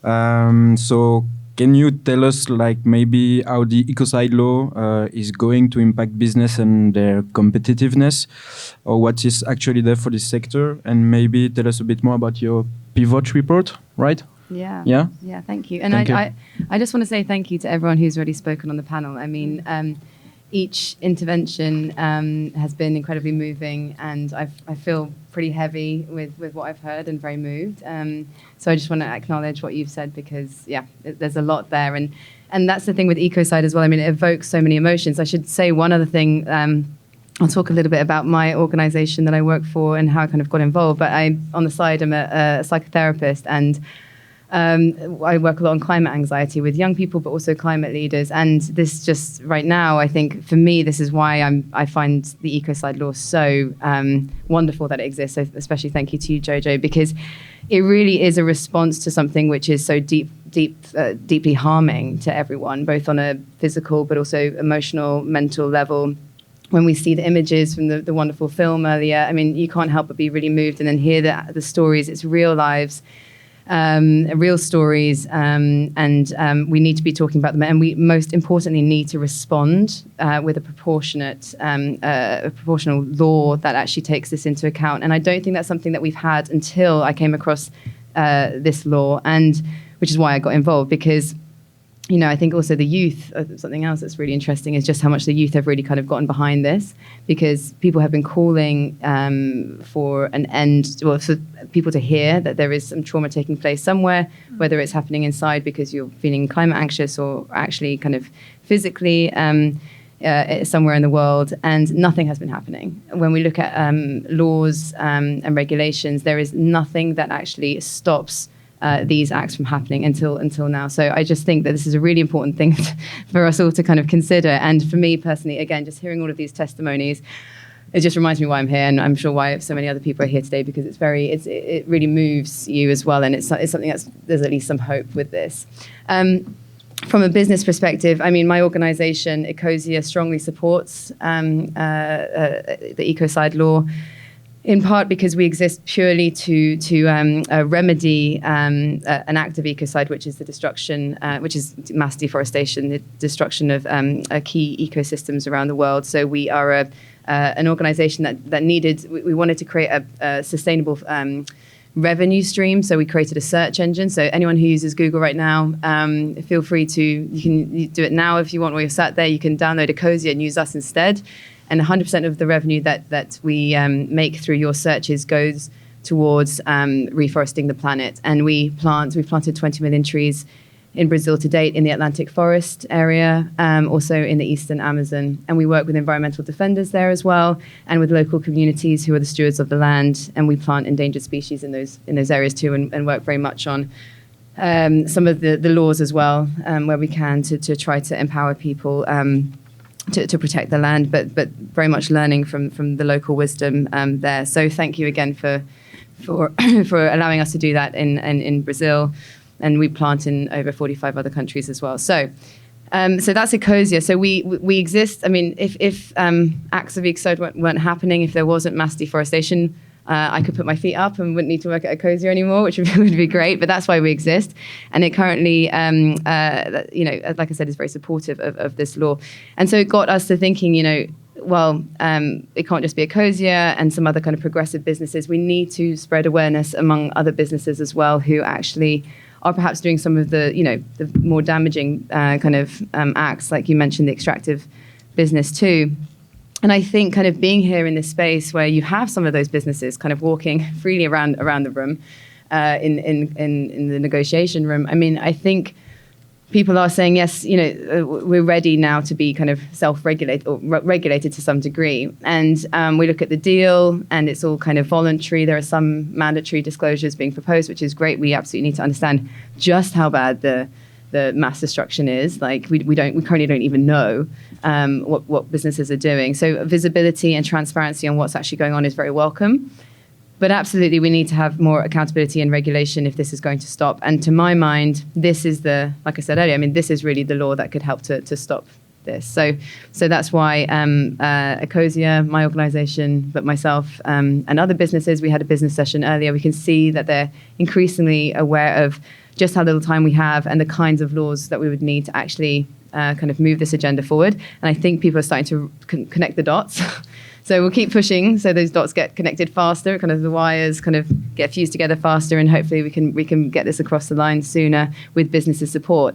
So can you tell us maybe how the Ecocide law is going to impact business and their competitiveness, or what is actually there for this sector, and maybe tell us a bit more about your pivot report, right? Yeah. Thank you. And I just want to say thank you to everyone who's already spoken on the panel. I mean, each intervention has been incredibly moving, and I feel pretty heavy with what I've heard and very moved. So I just want to acknowledge what you've said, because there's a lot there, and that's the thing with Ecocide as well. I mean, it evokes so many emotions. I should say one other thing. I'll talk a little bit about my organization that I work for and how I kind of got involved. But on the side, I'm a psychotherapist, and I work a lot on climate anxiety with young people, but also climate leaders. And this just right now, I think for me, this is why I find the Ecocide law so wonderful that it exists. So especially thank you to you, Jojo, because it really is a response to something which is so deeply harming to everyone, both on a physical but also emotional, mental level. When we see the images from the wonderful film earlier, I mean, you can't help but be really moved, and then hear the stories. It's real lives. real stories, and we need to be talking about them. And we most importantly need to respond with a proportional law that actually takes this into account. And I don't think that's something that we've had until I came across this law, and which is why I got involved, because I think also the youth, something else that's really interesting is just how much the youth have really kind of gotten behind this, because people have been calling for an end, well, for people to hear that there is some trauma taking place somewhere, whether it's happening inside because you're feeling climate anxious or actually kind of physically somewhere in the world, and nothing has been happening. When we look at laws and regulations, there is nothing that actually stops these acts from happening until now. So I just think that this is a really important thing for us all to kind of consider. And for me personally, again, just hearing all of these testimonies, it just reminds me why I'm here, and I'm sure why so many other people are here today, because it really moves you as well, and it's something there's at least some hope with this. From a business perspective, I mean, my organisation, Ecocide, strongly supports the Ecocide law, in part because we exist purely to remedy an act of ecocide, which is the destruction, which is mass deforestation, the destruction of key ecosystems around the world. So we are an organisation that needed, we wanted to create a sustainable revenue stream. So we created a search engine. So anyone who uses Google right now, feel free to, you can do it now if you want, while you're sat there, you can download Ecocide and use us instead. And 100% of the revenue that we make through your searches goes towards reforesting the planet. And we've planted 20 million trees in Brazil to date, in the Atlantic forest area, also in the eastern Amazon. And we work with environmental defenders there as well, and with local communities who are the stewards of the land. And we plant endangered species in those areas too, and work very much on some of the laws as well, where we can to try to empower people to protect the land, but very much learning from the local wisdom there. So thank you again for allowing us to do that in Brazil, and we plant in over 45 other countries as well. So that's Ecocide. So we exist. I mean, if acts of ecocide weren't happening, if there wasn't mass deforestation, I could put my feet up and wouldn't need to work at Ecocide anymore, which would be great. But that's why we exist. And it currently, like I said, is very supportive of this law. And so it got us to thinking, well, it can't just be Ecocide and some other kind of progressive businesses. We need to spread awareness among other businesses as well, who actually are perhaps doing some of the more damaging kind of acts, like you mentioned, the extractive business too. And I think kind of being here in this space where you have some of those businesses kind of walking freely around the room, in the negotiation room. I mean, I think people are saying, yes, we're ready now to be kind of self-regulated or regulated to some degree. And we look at the deal, and it's all kind of voluntary. There are some mandatory disclosures being proposed, which is great. We absolutely need to understand just how bad the mass destruction is. Like we currently don't even know what businesses are doing. So visibility and transparency on what's actually going on is very welcome. But absolutely, we need to have more accountability and regulation if this is going to stop. And to my mind, this is like I said earlier, I mean, this is really the law that could help to stop this. So that's why Ecocide, my organisation, but myself and other businesses, we had a business session earlier. We can see that they're increasingly aware of just how little time we have and the kinds of laws that we would need to actually kind of move this agenda forward. And I think people are starting to connect the dots. So we'll keep pushing so those dots get connected faster, kind of the wires kind of get fused together faster, and hopefully we can get this across the line sooner with businesses' support.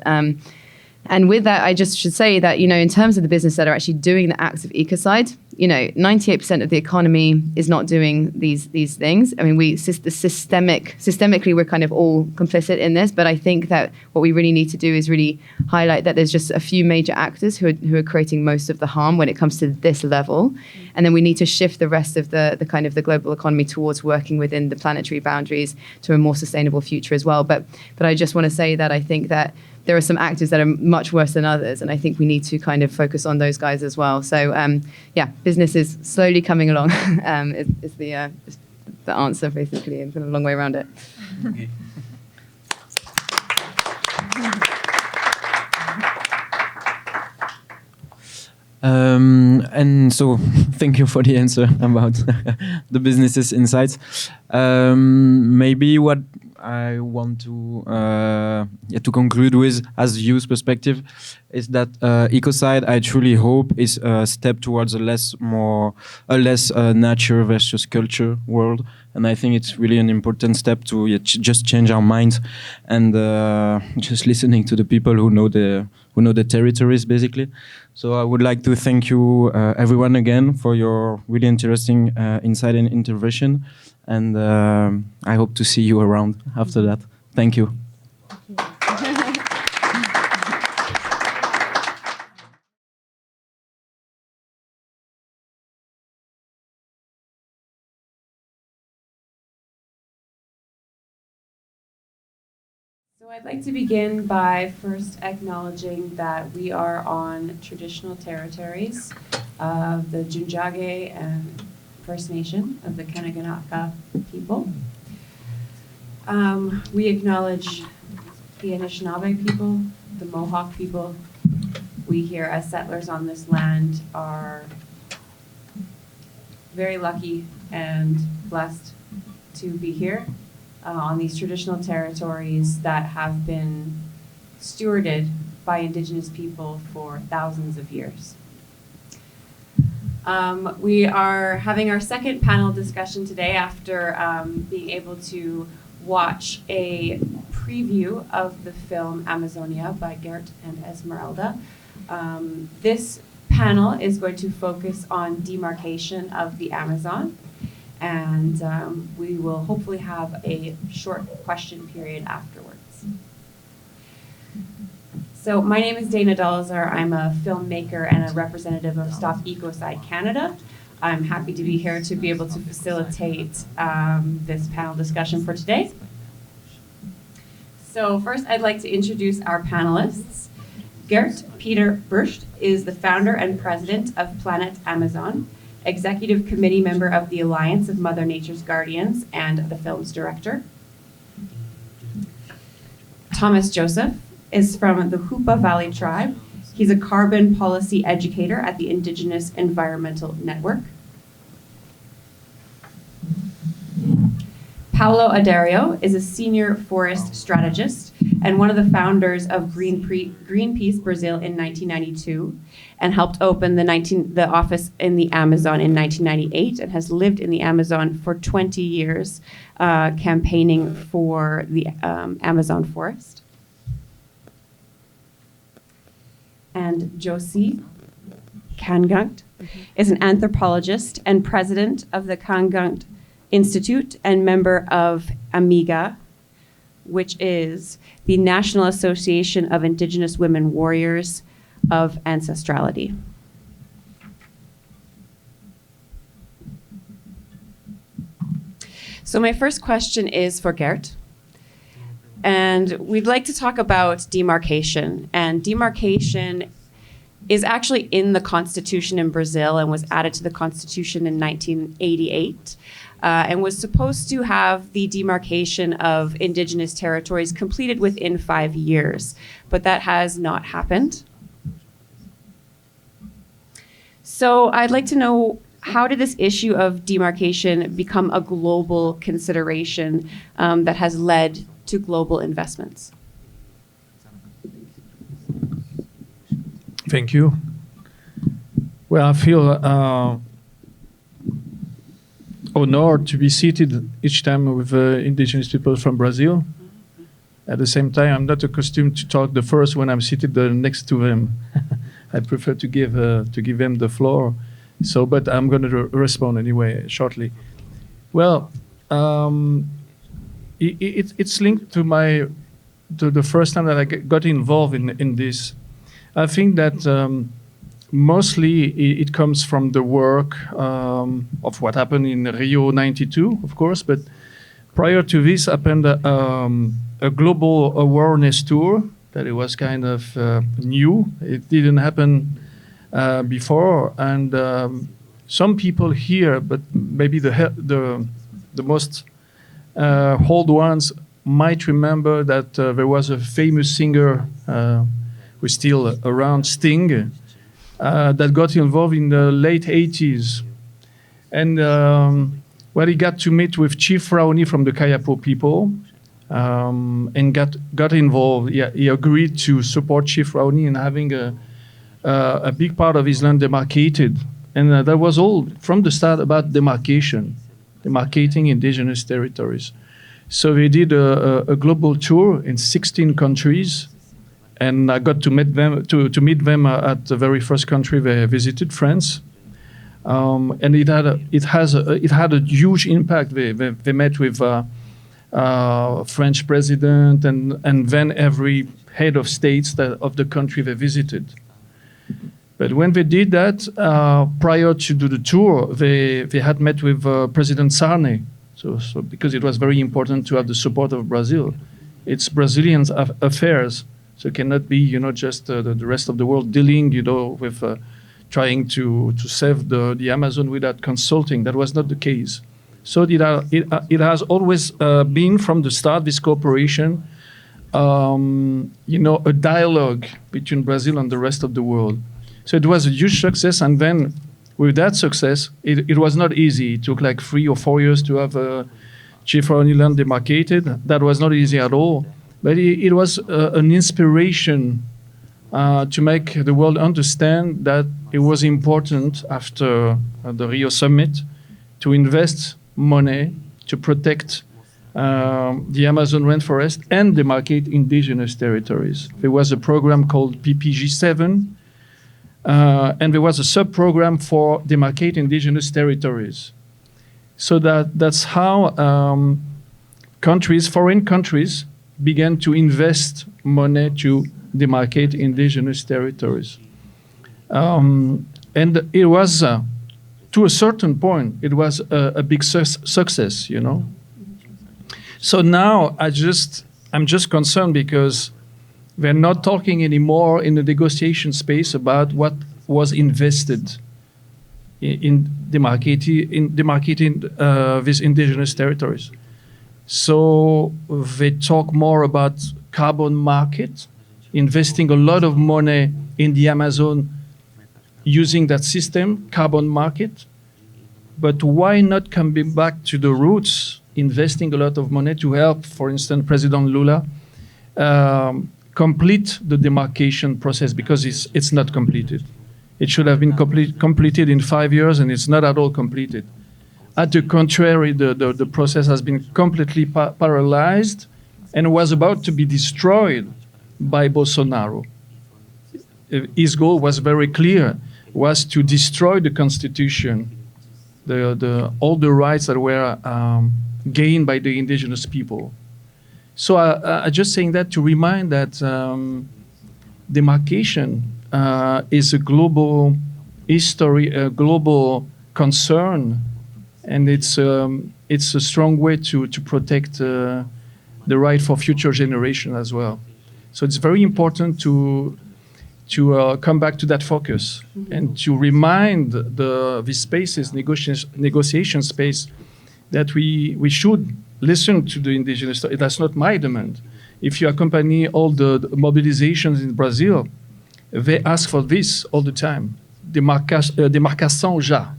And with that, I just should say that, in terms of the business that are actually doing the acts of ecocide, 98% of the economy is not doing these things. I mean, systemically, we're kind of all complicit in this, but I think that what we really need to do is really highlight that there's just a few major actors who are creating most of the harm when it comes to this level. And then we need to shift the rest of the kind of the global economy towards working within the planetary boundaries to a more sustainable future as well. But I just want to say that I think that there are some actors that are much worse than others, and I think we need to kind of focus on those guys as well. So, business is slowly coming along. Is the answer, basically. I've been a long way around it. Okay. And so, thank you for the answer about the businesses insights. Maybe what I want to conclude with, as youth perspective, is that Ecocide, I truly hope, is a step towards a less nature versus culture world, and I think it's really an important step to just change our minds and just listening to the people who know the territories, basically. So I would like to thank you everyone again for your really interesting insight and intervention, and I hope to see you around after that. Thank you. So I'd like to begin by first acknowledging that we are on traditional territories of the Junjage and First Nation of the Kanaganaka people. We acknowledge the Anishinaabe people, the Mohawk people. We here as settlers on this land are very lucky and blessed to be here on these traditional territories that have been stewarded by Indigenous people for thousands of years. We are having our second panel discussion today after being able to watch a preview of the film Amazonia by Gert and Esmeralda. This panel is going to focus on demarcation of the Amazon, and we will hopefully have a short question period afterwards. So my name is Dana Dolazar. I'm a filmmaker and a representative of Stop Ecocide Canada. I'm happy to be here to be able to facilitate this panel discussion for today. So first, I'd like to introduce our panelists. Gert Peter Burst is the founder and president of Planet Amazon, executive committee member of the Alliance of Mother Nature's Guardians, and the film's director. Thomas Joseph is from the Hoopa Valley Tribe. He's a carbon policy educator at the Indigenous Environmental Network. Paulo Adario is a senior forest strategist and one of the founders of Greenpeace Brazil in 1992, and helped open the office in the Amazon in 1998, and has lived in the Amazon for 20 years, campaigning for the Amazon forest. And Josie Kangungt is an anthropologist and president of the Kangungt Institute and member of AMIGA, which is the National Association of Indigenous Women Warriors of Ancestrality. So my first question is for Gert. And we'd like to talk about demarcation. And demarcation is actually in the Constitution in Brazil and was added to the Constitution in 1988. And was supposed to have the demarcation of Indigenous territories completed within 5 years, but that has not happened. So I'd like to know, how did this issue of demarcation become a global consideration that has led to global investments? Thank you. Well, I feel honored to be seated each time with Indigenous people from Brazil. At the same time, I'm not accustomed to talk the first when I'm seated next to them. I prefer to give them the floor. So, but I'm going to respond anyway shortly. Well, it's linked to the first time that I got involved in this. I think that mostly it comes from the work of what happened in Rio '92, of course, but prior to this happened a global awareness tour that it was kind of new. It didn't happen before, and some people here, but maybe the most old ones might remember that there was a famous singer who's still around, Sting, that got involved in the late 80s. And he got to meet with Chief Raoni from the Kayapo people. and got involved. He agreed to support Chief Raoni in having a big part of his land demarcated. And that was all from the start about demarcating indigenous territories. So we did a global tour in 16 countries, and I got to meet them at the very first country they visited, France. And it had a huge impact. They met with French president and then every head of states of the country they visited. But when they did that, prior to do the tour, they had met with President Sarney. So because it was very important to have the support of Brazil. It's Brazilian affairs, so it cannot be, just the rest of the world dealing, with trying to save the Amazon without consulting. That was not the case. So it has always been from the start, this cooperation, a dialogue between Brazil and the rest of the world. So it was a huge success, and then with that success, it was not easy. It took like 3 or 4 years to have Chief Raoni land demarcated. That was not easy at all, but it was an inspiration to make the world understand that it was important after the Rio summit to invest money to protect the Amazon rainforest and demarcate indigenous territories. There was a program called PPG7, and there was a sub-program for demarcate indigenous territories. So that's how foreign countries, began to invest money to demarcate indigenous territories. And it was, to a certain point, it was a big success, So now I'm just concerned because we're not talking anymore in the negotiation space about what was invested in demarcating these indigenous territories. So they talk more about carbon market, investing a lot of money in the Amazon using that system, carbon market. But why not coming back to the roots, investing a lot of money to help, for instance, President Lula complete the demarcation process, because it's not completed. It should have been completed in 5 years, and it's not at all completed. At the contrary, the process has been completely paralyzed and was about to be destroyed by Bolsonaro. His goal was very clear, was to destroy the constitution, all the rights that were gained by the indigenous people. So I just saying that to remind that demarcation is a global history, a global concern, and it's a strong way to protect the right for future generation as well. So it's very important to come back to that focus and to remind the spaces, negotiation space, that we should listen to the indigenous. That's not my demand. If you accompany all the mobilizations in Brazil, they ask for this all the time. Demarcation já.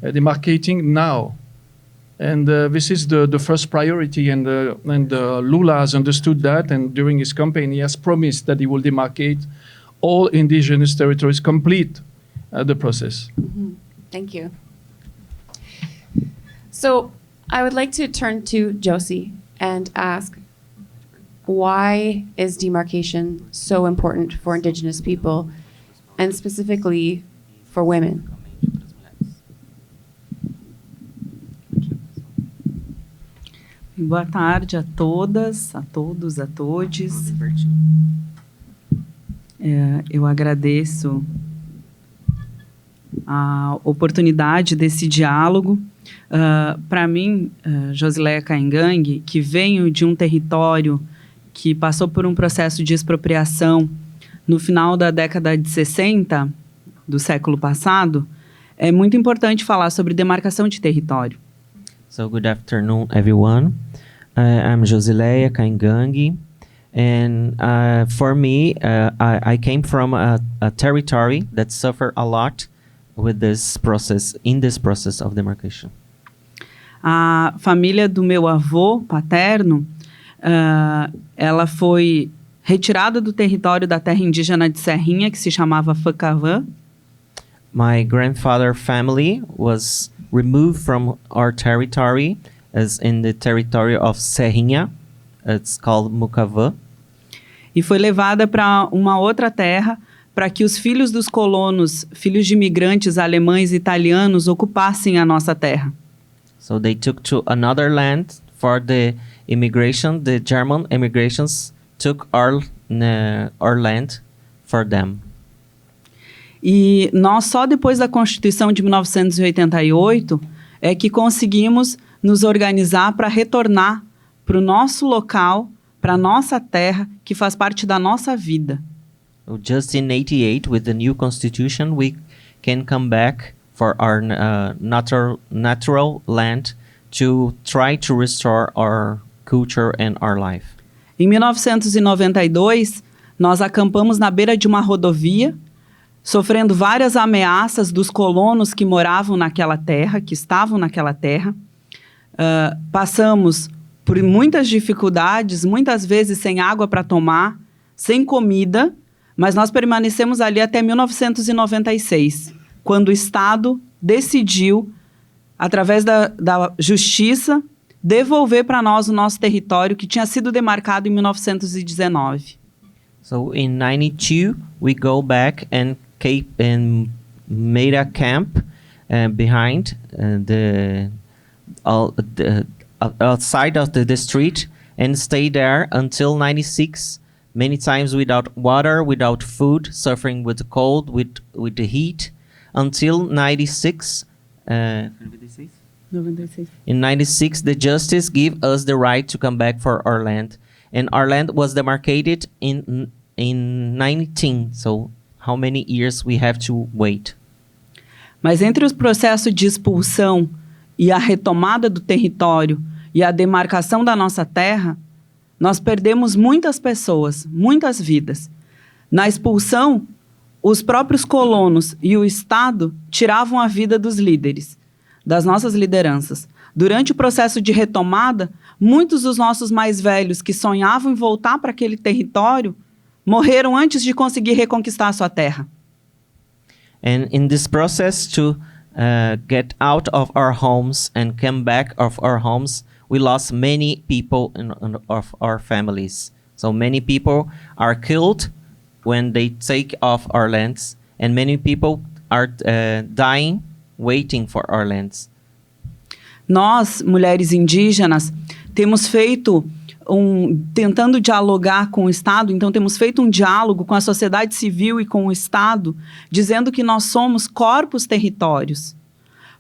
Demarcating now. And this is the first priority, and Lula has understood that, and during his campaign he has promised that he will demarcate all indigenous territories, complete the process. Mm-hmm. Thank you. So I would like to turn to Josie and ask, why is demarcation so important for Indigenous people, and specifically for women? Boa tarde a todas, a todos, a todes. Eu agradeço a oportunidade desse diálogo. Para mim, Josileia Caingangue, que venho de um território que passou por um processo de expropriação no final da década de 60 do século passado, é muito importante falar sobre demarcação de território. So good afternoon, everyone. I'm Josileia Caingangue, and for me, I came from a territory that suffered a lot with this process of demarcation. A família do meu avô paterno ela foi retirada do território da terra indígena de Serrinha, que se chamava Facavã. My grandfather family was removed from our territory, as in the territory of Serrinha. It's called Mukavã. E foi levada para uma outra terra para que os filhos dos colonos, filhos de imigrantes alemães e italianos, ocupassem a nossa terra. So they took to another land for the immigration. The German immigrations took our land for them. E nós só depois da Constituição de 1988 é que conseguimos nos organizar para retornar para o nosso local, para a nossa terra, que faz parte da nossa vida. So just in 88, with the new constitution, we can come back for our natural land to try to restore our culture and our life. Em 1992, nós acampamos na beira de uma rodovia, sofrendo várias ameaças dos colonos que moravam naquela terra, que estavam naquela terra. Passamos por muitas dificuldades, muitas vezes sem água para tomar, sem comida, mas nós permanecemos ali até 1996, quando o Estado decidiu, através da justiça, devolver para nós o nosso território que tinha sido demarcado em 1919. So in 92, we go back and made a camp behind outside of the street and stayed there until 96, many times without water, without food, suffering with the cold, with the heat, until 96. 96. In 96, the justice gave us the right to come back for our land. And our land was demarcated in 19. So how many years we have to wait? Mas entre os processos de expulsão e a retomada do território e a demarcação da nossa terra, nós perdemos muitas pessoas, muitas vidas. Na expulsão, os próprios colonos e o Estado tiravam a vida dos líderes, das nossas lideranças. Durante o processo de retomada, muitos dos nossos mais velhos que sonhavam em voltar para aquele território morreram antes de conseguir reconquistar a sua terra. And in this process to get out of our homes and come back of our homes, we lost many people of our families. So many people are killed when they take off our lands, and many people are dying waiting for our lands. Nós, mulheres indígenas, temos feito tentando dialogar com o Estado, então temos feito um diálogo com a sociedade civil e com o Estado, dizendo que nós somos corpos territórios,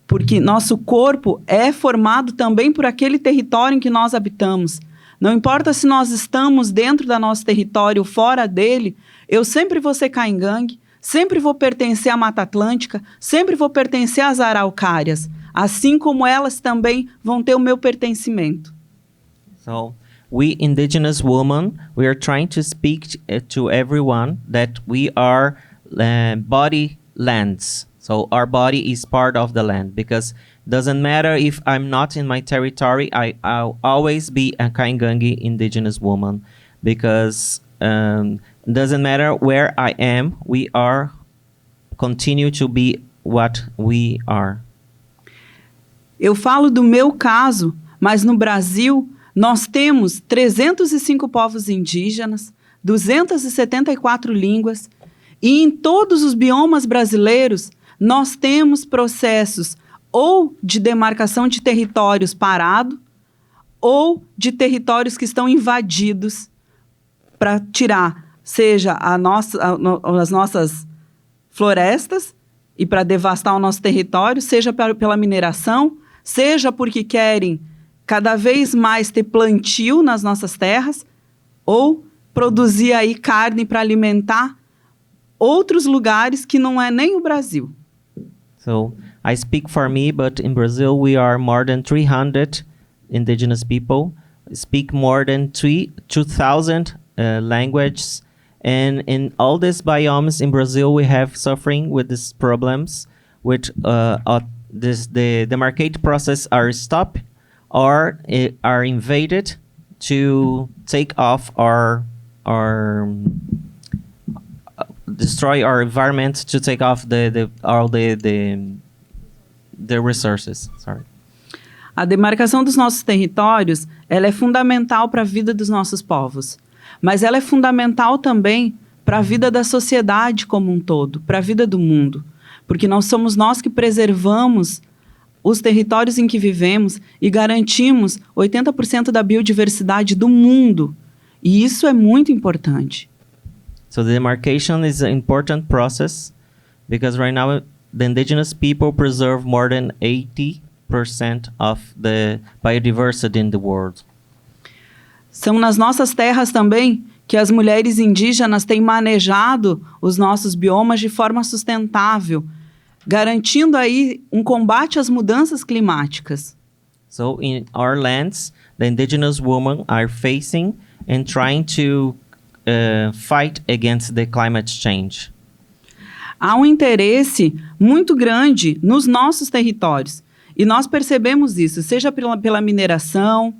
porque nosso corpo é formado também por aquele território em que nós habitamos. Não importa se nós estamos dentro do nosso território ou fora dele, eu sempre vou ser caingangue, sempre vou pertencer à Mata Atlântica, sempre vou pertencer às araucárias, assim como elas também vão ter o meu pertencimento. So, we indigenous women, we are trying to speak to everyone that we are body lands. So our body is part of the land, because doesn't matter if I'm not in my territory, I'll always be a Kaingangi indigenous woman, because doesn't matter where I am, we are continue to be what we are. Eu falo do meu caso, mas no Brasil nós temos 305 povos indígenas, 274 línguas, e em todos os biomas brasileiros nós temos processos ou de demarcação de territórios parado ou de territórios que estão invadidos para tirar, seja as nossas florestas e para devastar o nosso território, seja pela mineração, seja porque querem cada vez mais ter plantio nas nossas terras ou produzir aí carne para alimentar outros lugares que não é nem o Brasil. So, I speak for me, but in Brazil we are more than 300 indigenous people, speak more than 2,000 languages, and in all these biomes in Brazil we have suffering with these problems, which the demarcate process are stopped or are invaded to take off our destroy our environment, to take off all the resources. Sorry. A demarcação dos nossos territórios, ela é fundamental para a vida dos nossos povos, mas ela é fundamental também para a vida da sociedade como um todo, para a vida do mundo, porque somos nós que preservamos os territórios em que vivemos e garantimos 80% da biodiversidade do mundo, e isso é muito importante. So the demarcation is an important process because right now the indigenous people preserve more than 80% of the biodiversity in the world. São nas nossas terras também que as mulheres indígenas têm manejado os nossos biomas de forma sustentável, garantindo aí um combate às mudanças climáticas. So in our lands, the indigenous women are facing and trying to fight against the climate change. Há um interesse muito grande nos nossos territórios. E nós percebemos isso, seja pela mineração,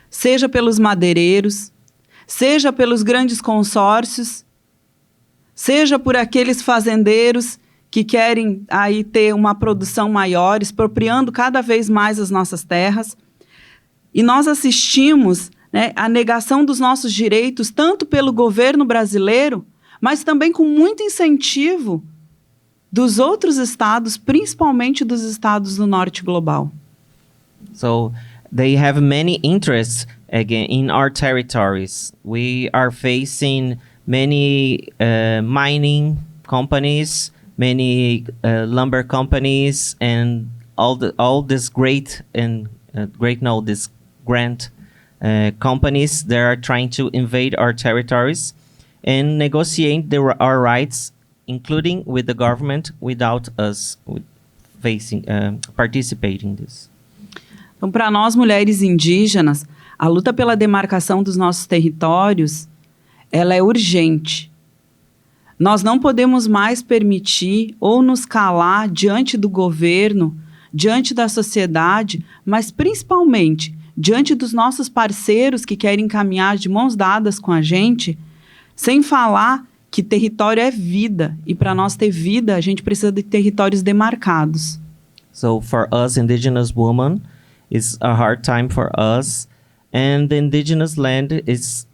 seja pelos madeireiros, seja pelos grandes consórcios, seja por aqueles fazendeiros que querem aí ter uma produção maior, expropriando cada vez mais as nossas terras. E nós assistimos, né, a negação dos nossos direitos, tanto pelo governo brasileiro, mas também com muito incentivo dos outros estados, principalmente dos estados do norte global. So they have many interests again in our territories. We are facing many mining companies, many lumber companies, and all this great grant companies that are trying to invade our territories and negotiate our rights, including with the government, without us participating in this. Então, para nós, mulheres indígenas, a luta pela demarcação dos nossos territórios, ela é urgente. Nós não podemos mais permitir ou nos calar diante do governo, diante da sociedade, mas principalmente diante dos nossos parceiros que querem caminhar de mãos dadas com a gente, sem falar que território é vida, e para nós ter vida, a gente precisa de territórios demarcados. So for us indigenous women, it's a hard time for us, and the indigenous land is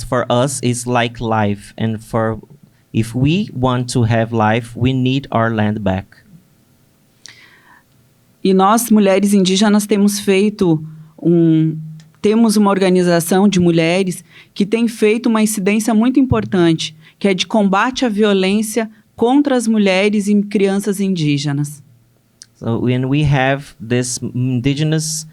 for us is like life, and if we want to have life, we need our land back. E nós, mulheres indígenas, temos uma organização de mulheres que tem feito uma incidência muito importante, que é de combate à violência contra as mulheres e crianças indígenas. So when we have this indigenous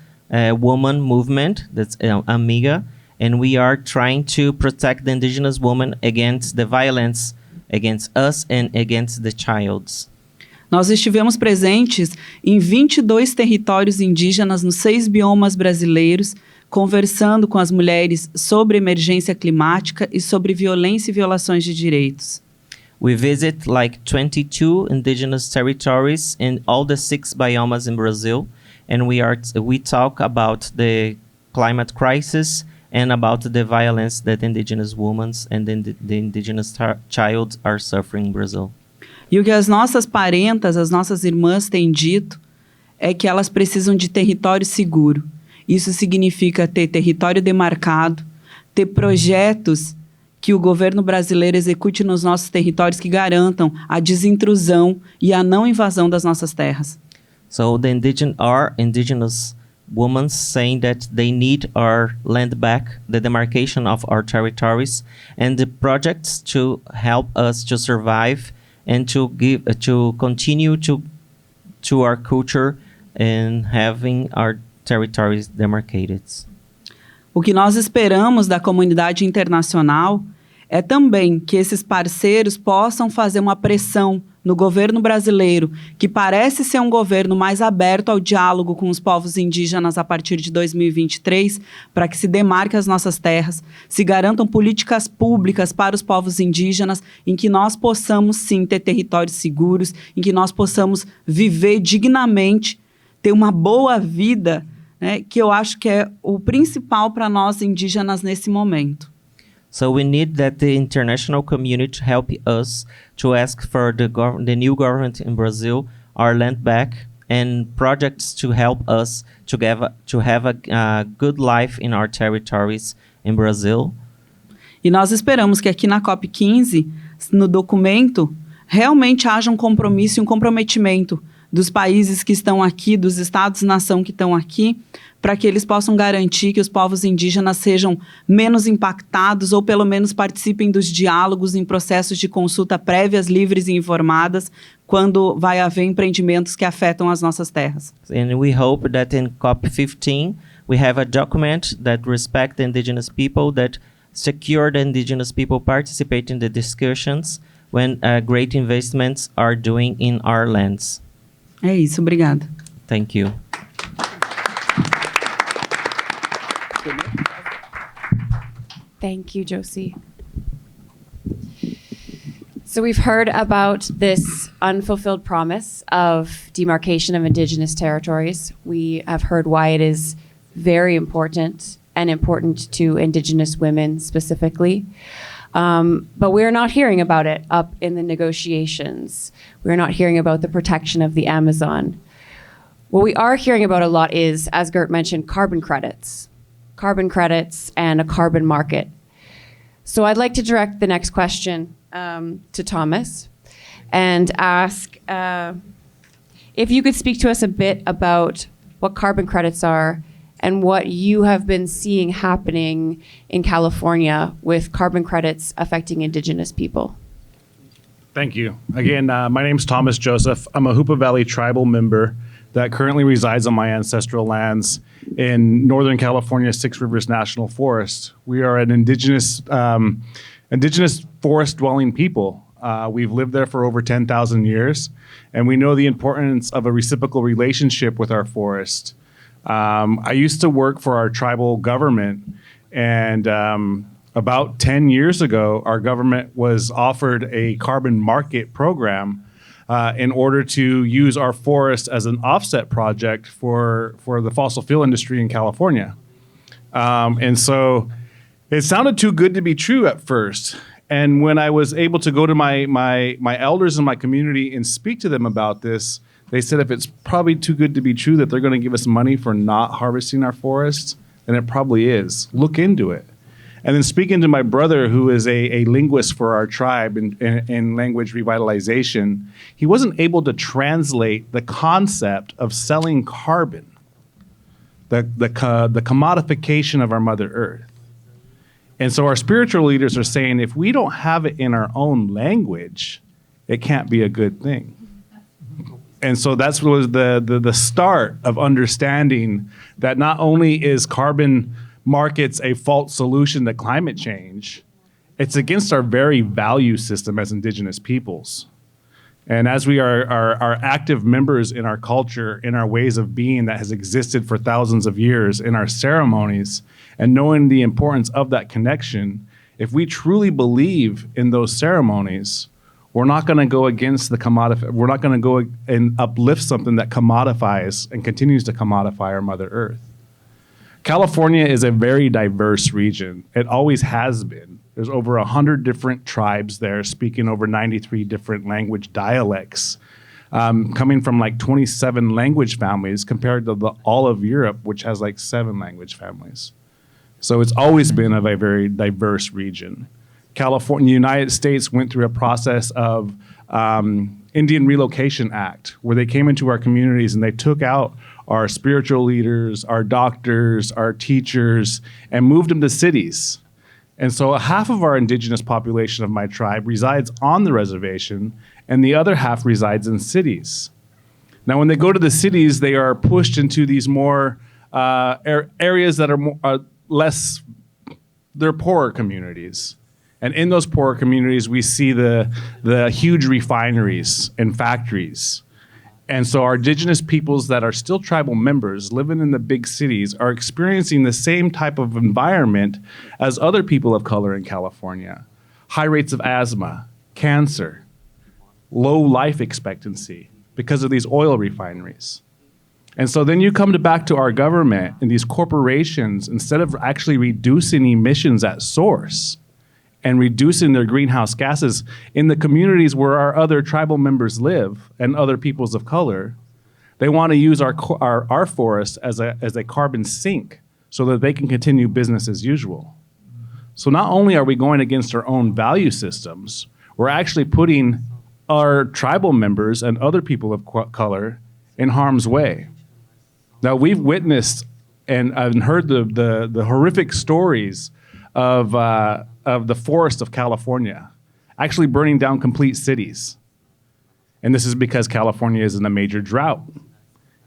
woman movement, that's Amiga, and we are trying to protect the indigenous woman against the violence against us and against the childs. Nós estivemos presentes em 22 territórios indígenas nos 6 biomas brasileiros, conversando com as mulheres sobre emergência climática e sobre violência e violações de direitos. We visit like 22 indigenous territories in all the 6 biomes in Brazil, and we talk about the climate crisis and about the violence that indigenous women and the indigenous child are suffering in Brazil. E o que as nossas parentas, as nossas irmãs têm dito é que elas precisam de território seguro. Isso significa ter território demarcado, ter projetos que o governo brasileiro execute nos nossos territórios que garantam a desintrusão e a não invasão das nossas terras. So our indigenous women saying that they need our land back, the demarcation of our territories, and the projects to help us to survive and to continue to our culture and having our territories demarcated. O que nós esperamos da comunidade internacional é também que esses parceiros possam fazer uma pressão no governo brasileiro, que parece ser um governo mais aberto ao diálogo com os povos indígenas a partir de 2023, para que se demarque as nossas terras, se garantam políticas públicas para os povos indígenas, em que nós possamos, sim, ter territórios seguros, em que nós possamos viver dignamente, ter uma boa vida né, que eu acho que é o principal para nós indígenas nesse momento. So we need that the international community help us to ask for the new government in Brazil our land back and projects to help us to have a good life in our territories in Brazil. E nós esperamos que aqui na COP15, no documento, realmente haja um compromisso e um comprometimento dos países que estão aqui, dos estados-nação que estão aqui, para que eles possam garantir que os povos indígenas sejam menos impactados ou pelo menos participem dos diálogos em processos de consulta prévias, livres e informadas, quando vai haver empreendimentos que afetam as nossas terras. And we hope that in COP15 we have a document that respects the indigenous people, that secure the indigenous people participate in the discussions when great investments are doing in our lands. É isso, obrigada. Thank you. Thank you, Josie. So we've heard about this unfulfilled promise of demarcation of Indigenous territories. We have heard why it is very important and important to Indigenous women specifically. But we're not hearing about it up in the negotiations. We're not hearing about the protection of the Amazon. What we are hearing about a lot is, as Gert mentioned, carbon credits and a carbon market. So I'd like to direct the next question to Thomas and ask if you could speak to us a bit about what carbon credits are and what you have been seeing happening in California with carbon credits affecting Indigenous people. Thank you. Again, my name is Thomas Joseph. I'm a Hoopa Valley tribal member that currently resides on my ancestral lands in Northern California's Six Rivers National Forest. We are an indigenous forest-dwelling people. We've lived there for over 10,000 years, and we know the importance of a reciprocal relationship with our forest. I used to work for our tribal government, and about 10 years ago, our government was offered a carbon market program in order to use our forest as an offset project for the fossil fuel industry in California. And so it sounded too good to be true at first. And when I was able to go to my elders in my community and speak to them about this, they said if it's probably too good to be true that they're going to give us money for not harvesting our forests, then it probably is. Look into it. And then speaking to my brother, who is a linguist for our tribe in language revitalization, he wasn't able to translate the concept of selling carbon, the commodification of our Mother Earth. And so our spiritual leaders are saying, if we don't have it in our own language, it can't be a good thing. And so that's what was the start of understanding that not only is carbon markets a false solution to climate change, it's against our very value system as Indigenous peoples. And as we are active members in our culture, in our ways of being that has existed for thousands of years, in our ceremonies, and knowing the importance of that connection, if we truly believe in those ceremonies, we're not going to go against we're not going to go and uplift something that commodifies and continues to commodify our Mother Earth. California is a very diverse region. It always has been. There's over 100 different tribes there speaking over 93 different language dialects, coming from like 27 language families compared to all of Europe, which has like 7 language families. So it's always been a very diverse region. California, the United States went through a process of Indian Relocation Act, where they came into our communities and they took out our spiritual leaders, our doctors, our teachers, and moved them to cities. And so half of our Indigenous population of my tribe resides on the reservation, and the other half resides in cities. Now, when they go to the cities, they are pushed into these more areas that are less, they're poorer communities. And in those poorer communities, we see the huge refineries and factories. And so our Indigenous peoples that are still tribal members living in the big cities are experiencing the same type of environment as other people of color in California. High rates of asthma, cancer, low life expectancy because of these oil refineries. And so then you come back to our government and these corporations, instead of actually reducing emissions at source and reducing their greenhouse gases in the communities where our other tribal members live and other peoples of color, they want to use our forests as a carbon sink so that they can continue business as usual. So not only are we going against our own value systems, we're actually putting our tribal members and other people of color in harm's way. Now, we've witnessed and heard the horrific stories of the forest of California actually burning down complete cities. And this is because California is in a major drought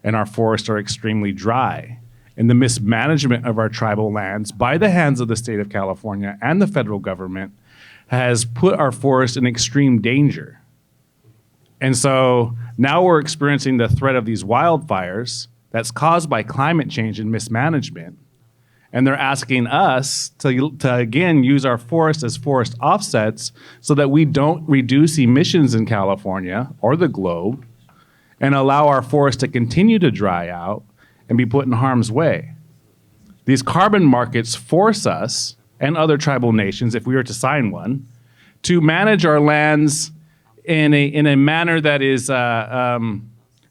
and our forests are extremely dry. And the mismanagement of our tribal lands by the hands of the state of California and the federal government has put our forests in extreme danger. And so now we're experiencing the threat of these wildfires that's caused by climate change and mismanagement. And they're asking us to again use our forests as forest offsets so that we don't reduce emissions in California or the globe and allow our forests to continue to dry out and be put in harm's way. These carbon markets force us and other tribal nations, if we were to sign one, to manage our lands in a manner that is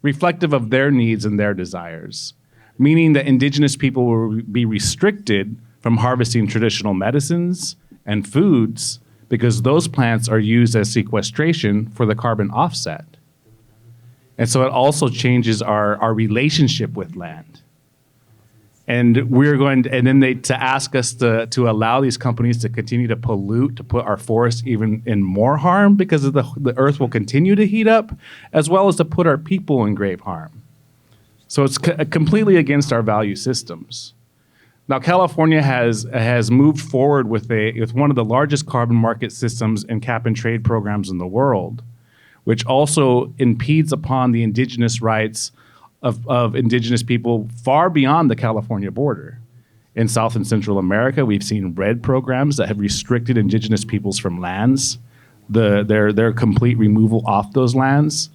reflective of their needs and their desires, meaning that Indigenous people will be restricted from harvesting traditional medicines and foods because those plants are used as sequestration for the carbon offset. And so it also changes our relationship with land. And we're going to, and then to ask us to allow these companies to continue to pollute, to put our forests even in more harm because of the earth will continue to heat up, as well as to put our people in grave harm. So it's completely against our value systems. Now, California has moved forward with one of the largest carbon market systems and cap and trade programs in the world, which also impedes upon the indigenous rights of indigenous people far beyond the California border. In South and Central America, we've seen RED programs that have restricted indigenous peoples from lands, their complete removal off those lands.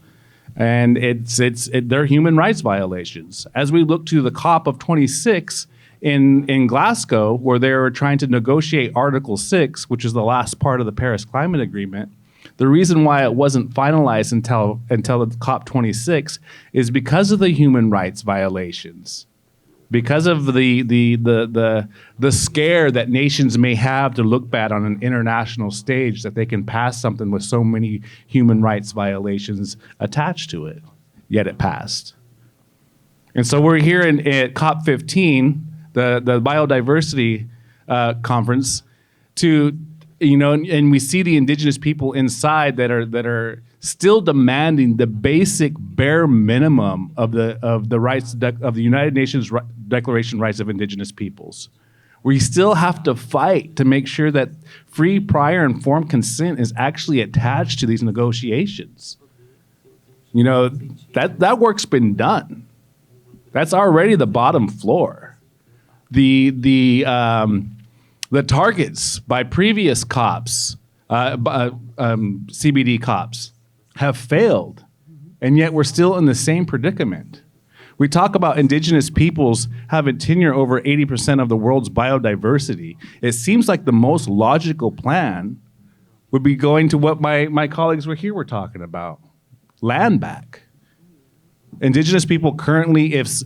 And they're human rights violations. As we look to the COP of 26 in Glasgow, where they were trying to negotiate Article 6, which is the last part of the Paris Climate Agreement, the reason why it wasn't finalized until the COP 26 is because of the human rights violations, because of the scare that nations may have to look bad on an international stage that they can pass something with so many human rights violations attached to it, yet it passed. And so we're here at COP 15, the biodiversity conference, and we see the indigenous people inside that are still demanding the basic bare minimum of the rights of the United Nations Declaration Rights of Indigenous Peoples. We still have to fight to make sure that free, prior, informed consent is actually attached to these negotiations. That work's been done. That's already the bottom floor. The targets by previous COPs, CBD COPs, have failed, and yet we're still in the same predicament. We talk about indigenous peoples having tenure over 80% of the world's biodiversity. It seems like the most logical plan would be going to what my colleagues were talking about, land back. Indigenous people currently, if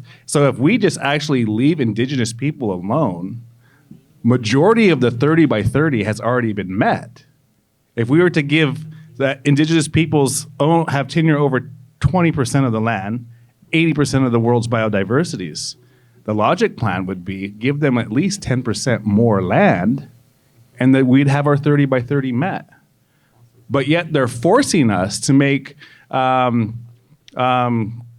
we just actually leave indigenous people alone, majority of the 30 by 30 has already been met. If we were to give that indigenous peoples have tenure over 20% of the land, 80% of the world's biodiversities, the logic plan would be give them at least 10% more land and that we'd have our 30 by 30 met. But yet they're forcing us to make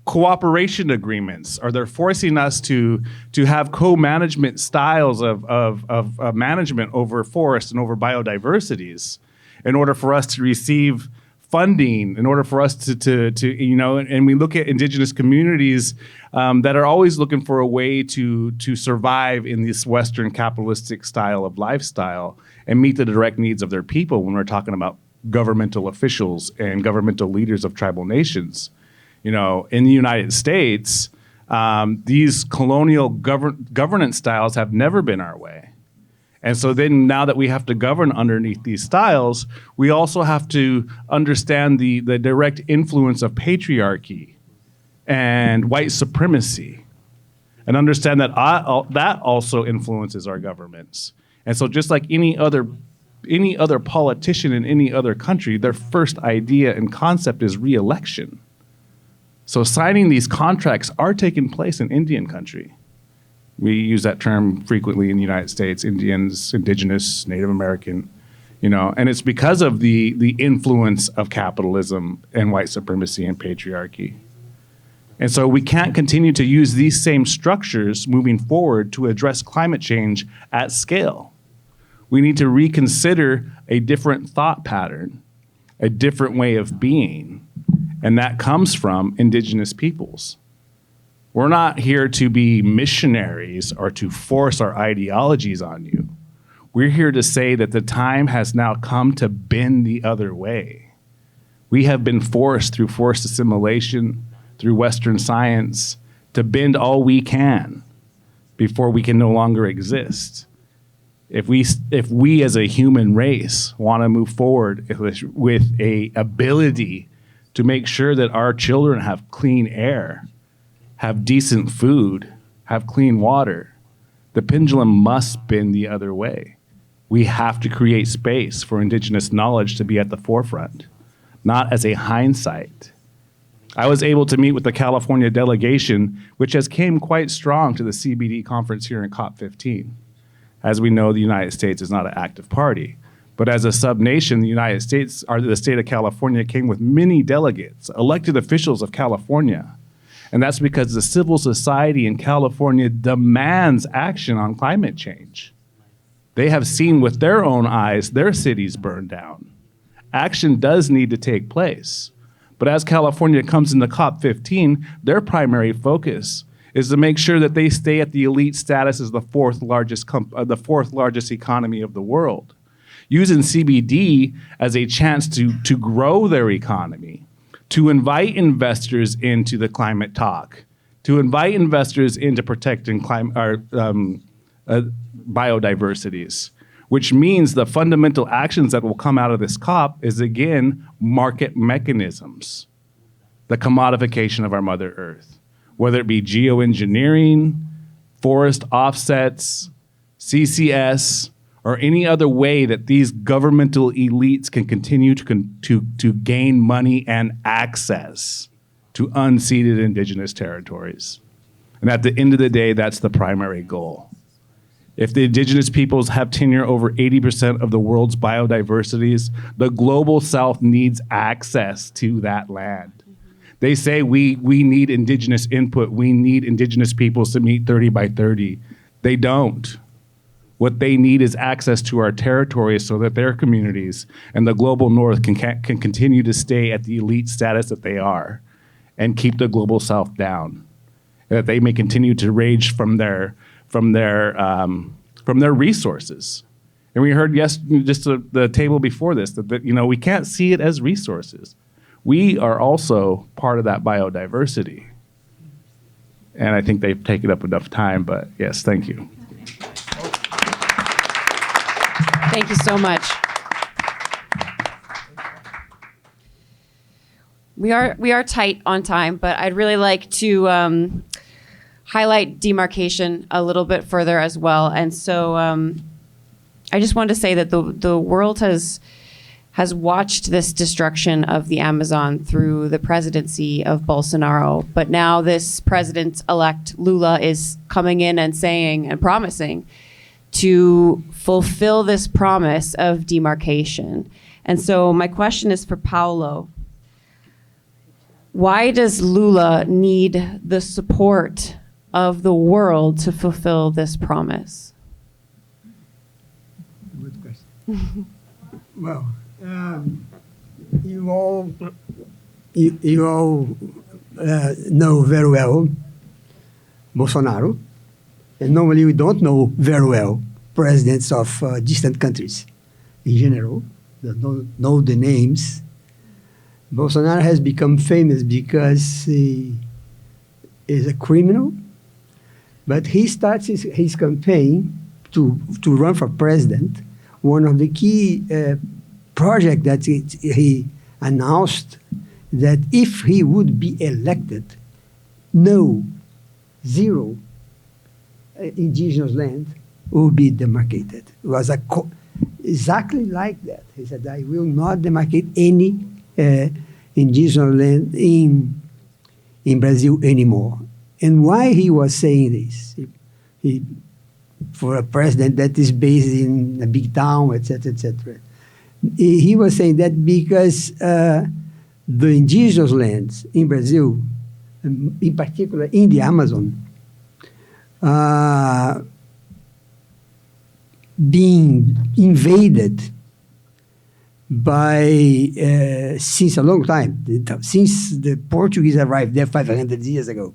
cooperation agreements, or they're forcing us to have co-management styles of management over forests and over biodiversities in order for us to receive funding, in order for us to and we look at indigenous communities that are always looking for a way to survive in this Western capitalistic style of lifestyle and meet the direct needs of their people when we're talking about governmental officials and governmental leaders of tribal nations. In the United States, These colonial governance styles have never been our way. And so then now that we have to govern underneath these styles, we also have to understand the direct influence of patriarchy and white supremacy, and understand that that also influences our governments. And so just like any other politician in any other country, their first idea and concept is re-election. So signing these contracts are taking place in Indian country. We use that term frequently in the United States, Indians, Indigenous, Native American, and it's because of the influence of capitalism and white supremacy and patriarchy. And so we can't continue to use these same structures moving forward to address climate change at scale. We need to reconsider a different thought pattern, a different way of being, and that comes from Indigenous peoples. We're not here to be missionaries or to force our ideologies on you. We're here to say that the time has now come to bend the other way. We have been forced through forced assimilation, through Western science, to bend all we can before we can no longer exist. If we as a human race want to move forward with a ability to make sure that our children have clean air, have decent food, have clean water, the pendulum must bend the other way. We have to create space for Indigenous knowledge to be at the forefront, not as a hindsight. I was able to meet with the California delegation, which has came quite strong to the CBD conference here in COP15. As we know, the United States is not an active party. But as a sub-nation, the United States, or the state of California, came with many delegates, elected officials of California. And that's because the civil society in California demands action on climate change. They have seen with their own eyes their cities burn down. Action does need to take place. But as California comes into COP15, their primary focus is to make sure that they stay at the elite status as the fourth largest economy of the world, using CBD as a chance to grow their economy, to invite investors into the climate talk, to invite investors into protecting biodiversities, which means the fundamental actions that will come out of this COP is, again, market mechanisms, the commodification of our Mother Earth, whether it be geoengineering, forest offsets, CCS, or any other way that these governmental elites can continue to gain money and access to unceded Indigenous territories. And at the end of the day, that's the primary goal. If the Indigenous peoples have tenure over 80% of the world's biodiversities, the global South needs access to that land. They say we need Indigenous input. We need Indigenous peoples to meet 30 by 30. They don't. What they need is access to our territories so that their communities and the global North can continue to stay at the elite status that they are and keep the global South down, and that they may continue to rage from their resources. And we heard just the table before this that we can't see it as resources. We are also part of that biodiversity. And I think they've taken up enough time, but yes, thank you. Thank you so much. We are tight on time, but I'd really like to highlight demarcation a little bit further as well. And so I just wanted to say that the world has watched this destruction of the Amazon through the presidency of Bolsonaro. But now this president-elect Lula is coming in and saying and promising to fulfill this promise of demarcation. And so my question is for Paulo. Why does Lula need the support of the world to fulfill this promise? Good question. Well, you all know very well Bolsonaro, and normally we don't know very well presidents of distant countries in general. Don't know the names. Bolsonaro has become famous because he is a criminal, but he starts his campaign to run for president. One of the key projects that he announced that if he would be elected, zero indigenous land will be demarcated. It was exactly like that. He said, I will not demarcate any indigenous land in Brazil anymore. And why he was saying this? He for a president that is based in a big town, etc., etc. He was saying that because the indigenous lands in Brazil, in particular in the Amazon, being invaded by since a long time, since the Portuguese arrived there 500 years ago.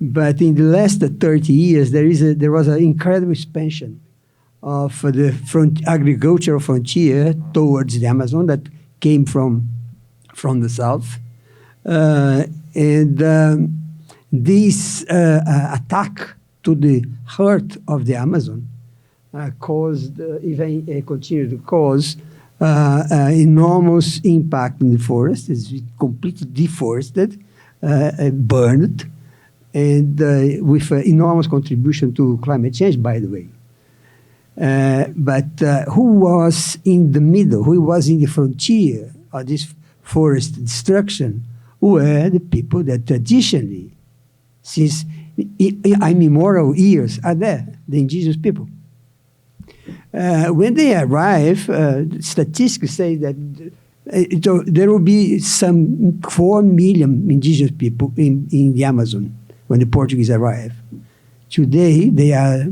But in the last 30 years, there was an incredible expansion of the agricultural frontier towards the Amazon that came from the south. This attack to the heart of the Amazon continued to cause enormous impact in the forest. It's completely deforested, burned, and with enormous contribution to climate change, by the way. But who was in the middle, who was in the frontier of this forest destruction, were the people that traditionally, since immemorial years, are there, the indigenous people. When they arrive, statistics say that there will be some 4 million indigenous people in the Amazon when the Portuguese arrive. Today, they are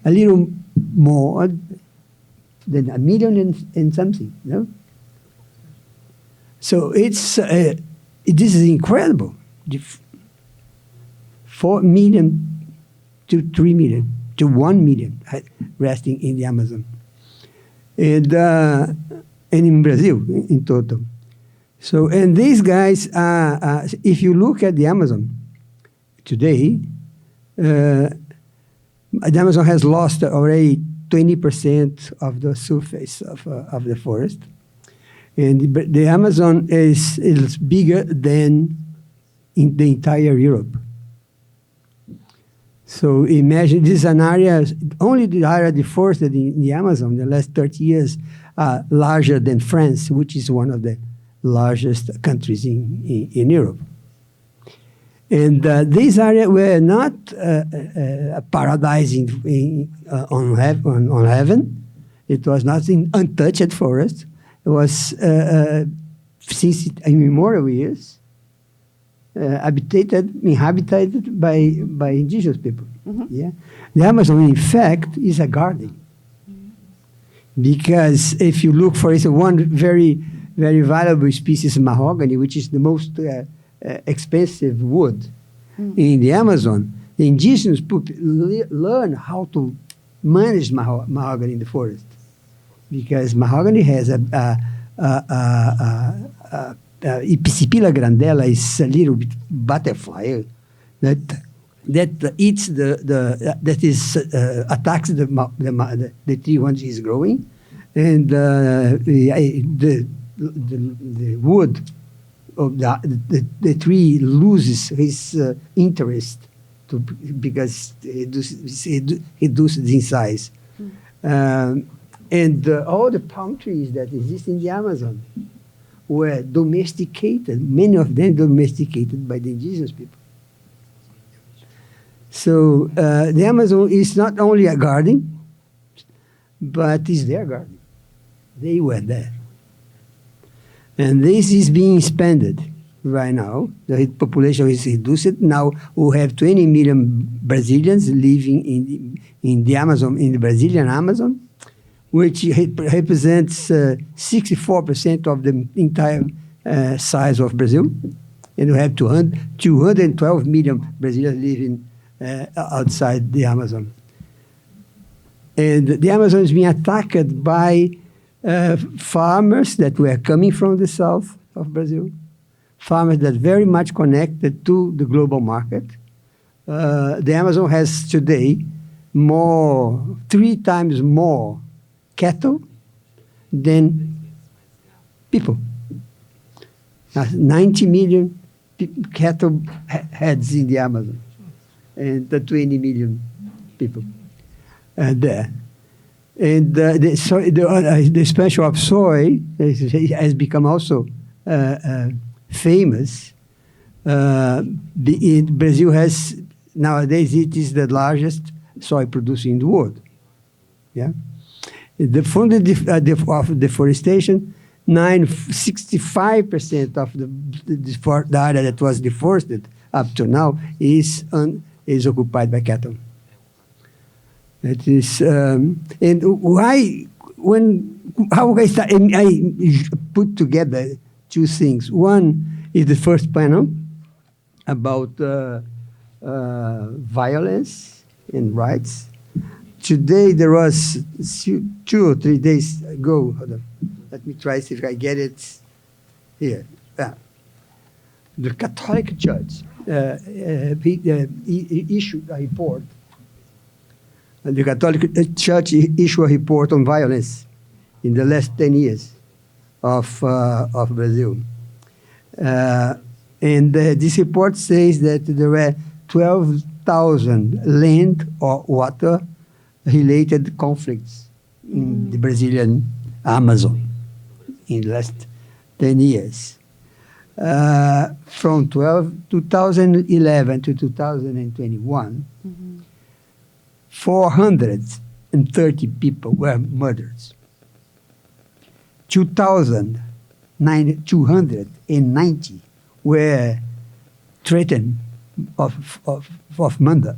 a little more than 1 million and something. No? So this is incredible. 4 million to 3 million to 1 million resting in the Amazon, and in Brazil in total. So, and these guys are, if you look at the Amazon today, the Amazon has lost already 20% of the surface of the forest. And the Amazon is bigger than in the entire Europe. So imagine this is an area, only the area deforested in the Amazon in the last 30 years are larger than France, which is one of the largest countries in Europe. And these areas were not a paradise on heaven. It was not an untouched forest. It was, since immemorial years, inhabited by indigenous people. Mm-hmm. Yeah, the Amazon, in fact, is a garden. Because if you look, for instance, one very, very valuable species, mahogany, which is the most expensive wood in the Amazon, the indigenous people learn how to manage mahogany in the forest. Because mahogany has Ipsipila grandella is a little bit butterfly that eats attacks the tree once it's growing, and the wood of the tree loses his interest because it reduces in size. And all the palm trees that exist in the Amazon were domesticated, many of them domesticated by the indigenous people. So the Amazon is not only a garden, but it's their garden. They were there. And this is being expanded right now. The population is reduced. Now we have 20 million Brazilians living in the Amazon, in the Brazilian Amazon, which represents 64% of the entire size of Brazil. And we have 212 million Brazilians living outside the Amazon. And the Amazon is being attacked by farmers that were coming from the south of Brazil, farmers that very much connected to the global market. The Amazon has today 3 times more cattle than people. 90 million cattle heads in the Amazon, and 20 million people there. And the expansion of soy has become also famous. Brazil has, nowadays, it is the largest soy producer in the world. Yeah. From the deforestation, 65% of the area that was deforested up to now is occupied by cattle. That is, and why? How I put together 2 things. One is the first panel about violence and rights. Today there was 2 or 3 days ago. Hold on. Let me try see if I get it here. The Catholic Church issued a report. The Catholic Church issued a report on violence in the last 10 years of Brazil. And this report says that there were 12,000 land or water-related conflicts in the Brazilian Amazon in the last 10 years. From 2011 to 2021, 430 people were murdered. 290 were threatened of murder,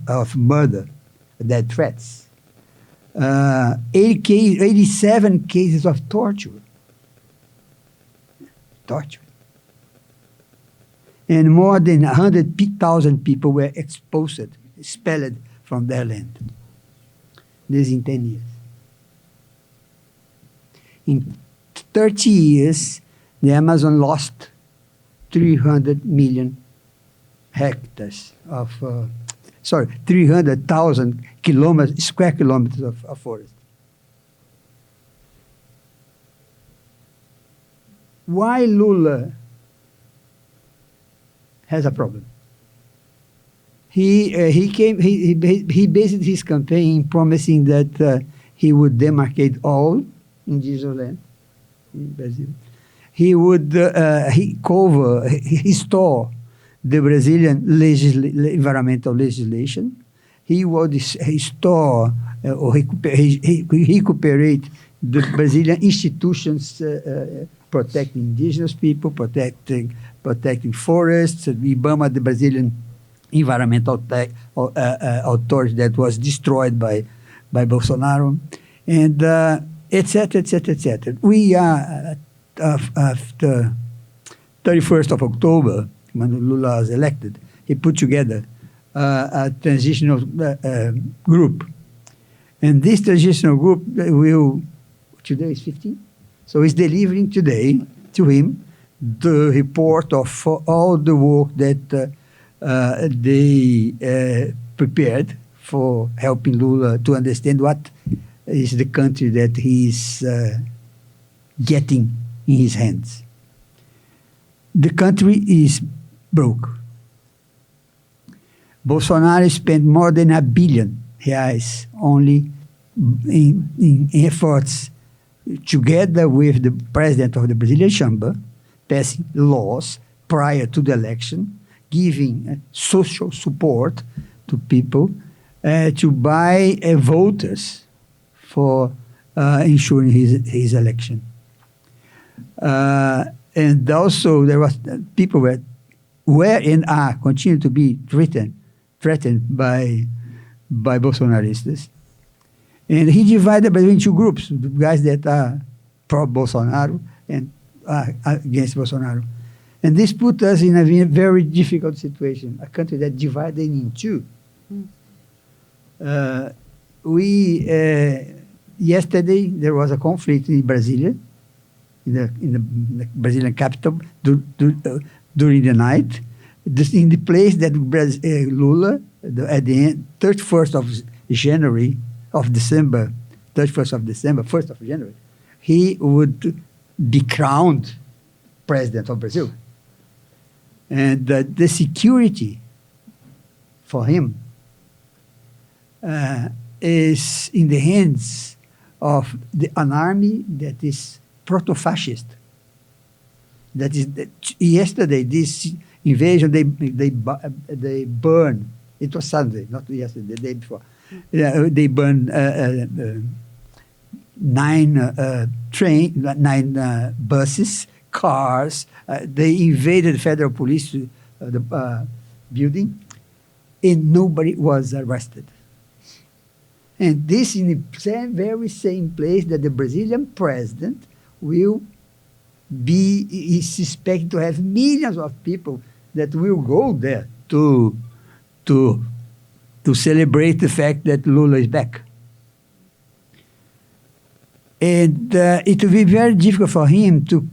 death threats. 87 cases of torture. And more than 100,000 people were expelled from their land. This in 10 years. In 30 years, the Amazon lost 300 million hectares of, 300,000 square kilometers of forest. Why Lula has a problem? He based his campaign promising that he would demarcate all indigenous land in Brazil. He would restore the Brazilian environmental legislation. He would restore or recuperate the Brazilian institutions protecting indigenous people, protecting forests. IBAMA, the Brazilian environmental authority that was destroyed by Bolsonaro, and etc., etc., etc. We are after 31st of October, when Lula was elected, he put together a transitional group. And this transitional group will, today is 15? So he's delivering today to him the report of all the work that they prepared for helping Lula to understand what is the country that he's getting in his hands. The country is broke. Bolsonaro spent more than R$1 billion only in efforts together with the president of the Brazilian Chamber, passing laws prior to the election, giving social support to people to buy voters for ensuring his election. And also there was people were and are continue to be threatened by Bolsonaristas. And he divided between 2 groups, the guys that are pro-Bolsonaro and against Bolsonaro. And this put us in a very difficult situation, a country that divided in 2. Yesterday, there was a conflict in Brasilia, in the Brazilian capital, during the night, in the place that Lula, at the end, 31st of January, of December, 31st of December, 1st of January, he would be crowned president of Brazil. And the security for him is in the hands of an army that is proto-fascist. That is, yesterday, this invasion, they burned, it was Sunday, not yesterday, the day before. They burned 9 buses, cars. They invaded the federal police building, and nobody was arrested. And this in the very same place that the Brazilian president will be, is suspected to have millions of people that will go there to celebrate the fact that Lula is back. And it will be very difficult for him to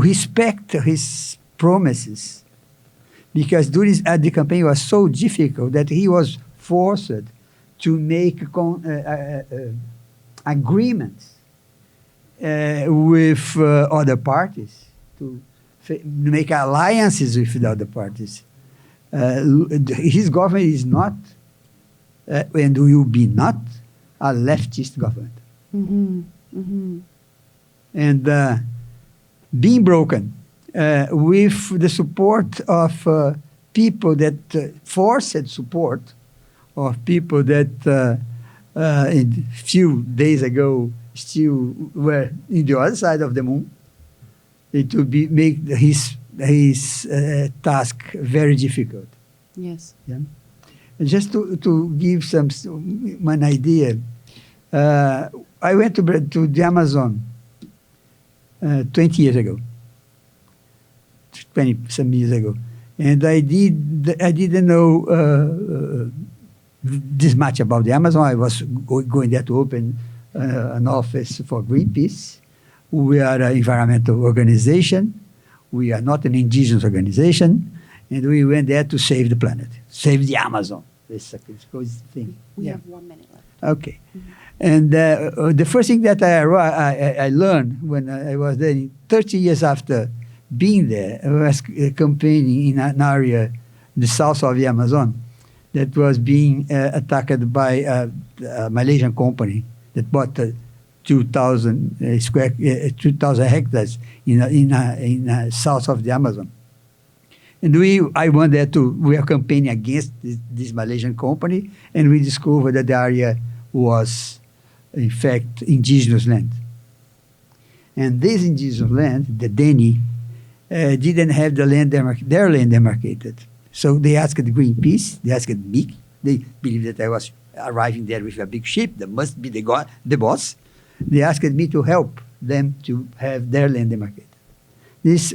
respect his promises, because during the campaign was so difficult that he was forced to make agreements with other parties, to make alliances with the other parties. His government is not, and will be not, a leftist government. Mm-hmm. Mm-hmm. And being broken with the support of people that forced support of people that a few days ago still were in the other side of the moon, it would make his task very difficult. Yes. Yeah? And just to give one idea, I went to the Amazon 20 years ago, 20-some years ago, and I didn't know this much about the Amazon. I was going there to open an office for Greenpeace. We are an environmental organization. We are not an indigenous organization, and we went there to save the planet, save the Amazon. This thing. We have 1 minute left. Okay. Mm-hmm. And the first thing that I learned when I was there, 30 years after being there, I was campaigning in an area in the south of the Amazon that was being attacked by a Malaysian company that bought 2,000 hectares in south of the Amazon. And I went there we are campaigning against this Malaysian company, and we discovered that the area was, in fact, indigenous land. And this indigenous land, the Deni, didn't have their land demarcated. So they asked Greenpeace, they asked me, they believed that I was arriving there with a big ship, that must be the boss. They asked me to help them to have their land demarcated. This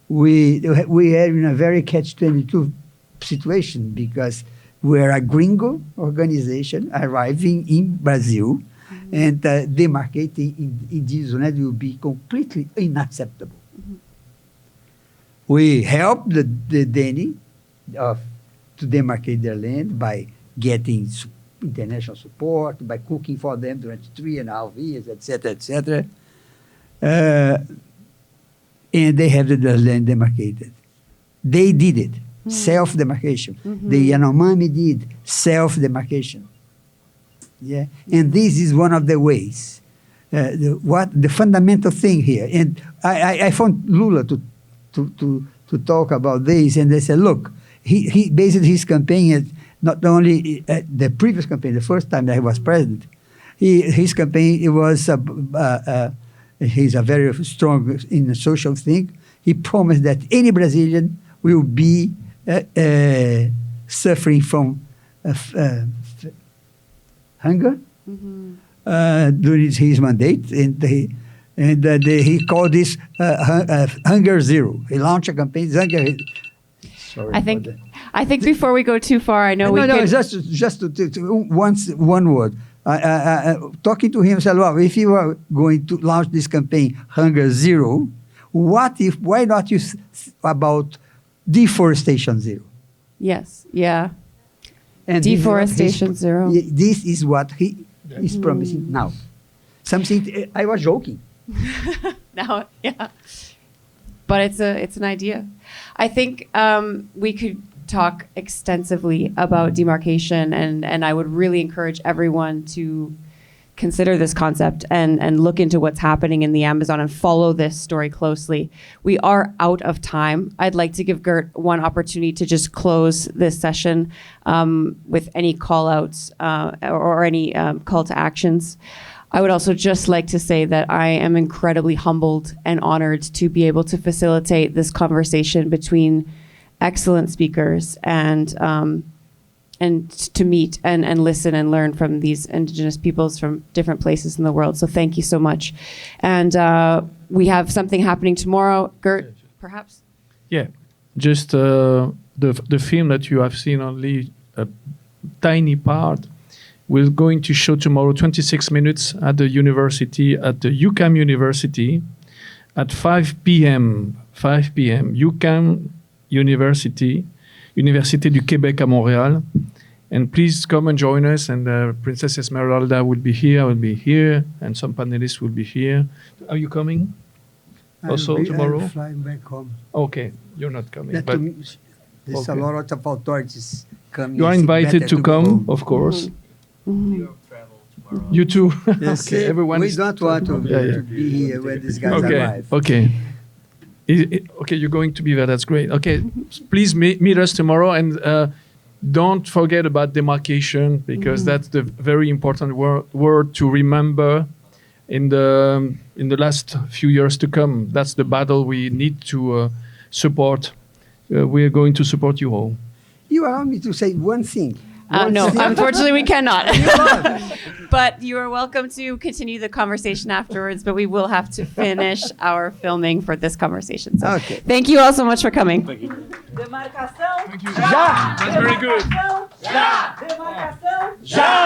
we are in a very catch-22 situation, because we're a gringo organization arriving in Brazil, mm-hmm. and demarcating indigenous land will be completely unacceptable. Mm-hmm. We help the Deni to demarcate their land by getting international support, by cooking for them during 3.5 years, etc., etc. And they have the land demarcated. They did it, mm-hmm. self-demarcation. Mm-hmm. The Yanomami did self-demarcation. Yeah, and this is one of the ways. The fundamental thing here, and I found Lula to talk about this, and they said, look, he based his campaign not only the previous campaign, the first time that he was president. His campaign, it was he's a very strong in the social thing. He promised that any Brazilian will be suffering from hunger, mm-hmm. During his mandate, and he called this Hunger Zero. He launched a campaign, Sorry, I think before we go too far, I know just one word. Talking to him, I said, well, if you are going to launch this campaign, Hunger Zero, why not you about deforestation zero? Yes. Yeah. And Deforestation zero. This is what he is promising now. Something I was joking. Now, yeah. But it's an idea. I think we could talk extensively about demarcation, and I would really encourage everyone to consider this concept and look into what's happening in the Amazon and follow this story closely. We are out of time. I'd like to give Gert one opportunity to just close this session with any call outs or any call to actions. I would also just like to say that I am incredibly humbled and honored to be able to facilitate this conversation between excellent speakers and to meet and listen and learn from these Indigenous peoples from different places in the world. So thank you so much. And we have something happening tomorrow. Gert, perhaps? Yeah, just the film that you have seen only a tiny part. We're going to show tomorrow 26 minutes at the university, at the UQAM University, at 5 p.m. 5 p.m. UQAM University, Université du Québec à Montréal. And please come and join us. And Princess Esmeralda will be here, I will be here, and some panelists will be here. Are you coming? Also tomorrow? I'm flying back home. Okay, you're not coming. That But to me, there's okay. a lot of authorities coming. You are It's invited better to go come, home. of course. Mm-hmm. You too. Yes, Okay, everyone we is- don't want to, Yeah, yeah. to be here when these guys Okay, arrive. okay. Okay, you're going to be there. That's great. Okay, please meet us tomorrow, and don't forget about demarcation, because that's the very important word to remember in the last few years to come. That's the battle we need to support. We are going to support you all. You allow me to say one thing. No, thing. unfortunately we cannot. You are. But you are welcome to continue the conversation afterwards, but we will have to finish our filming for this conversation. So Okay. thank you all so much for coming. Thank you. That's very good. Demarcação! Já!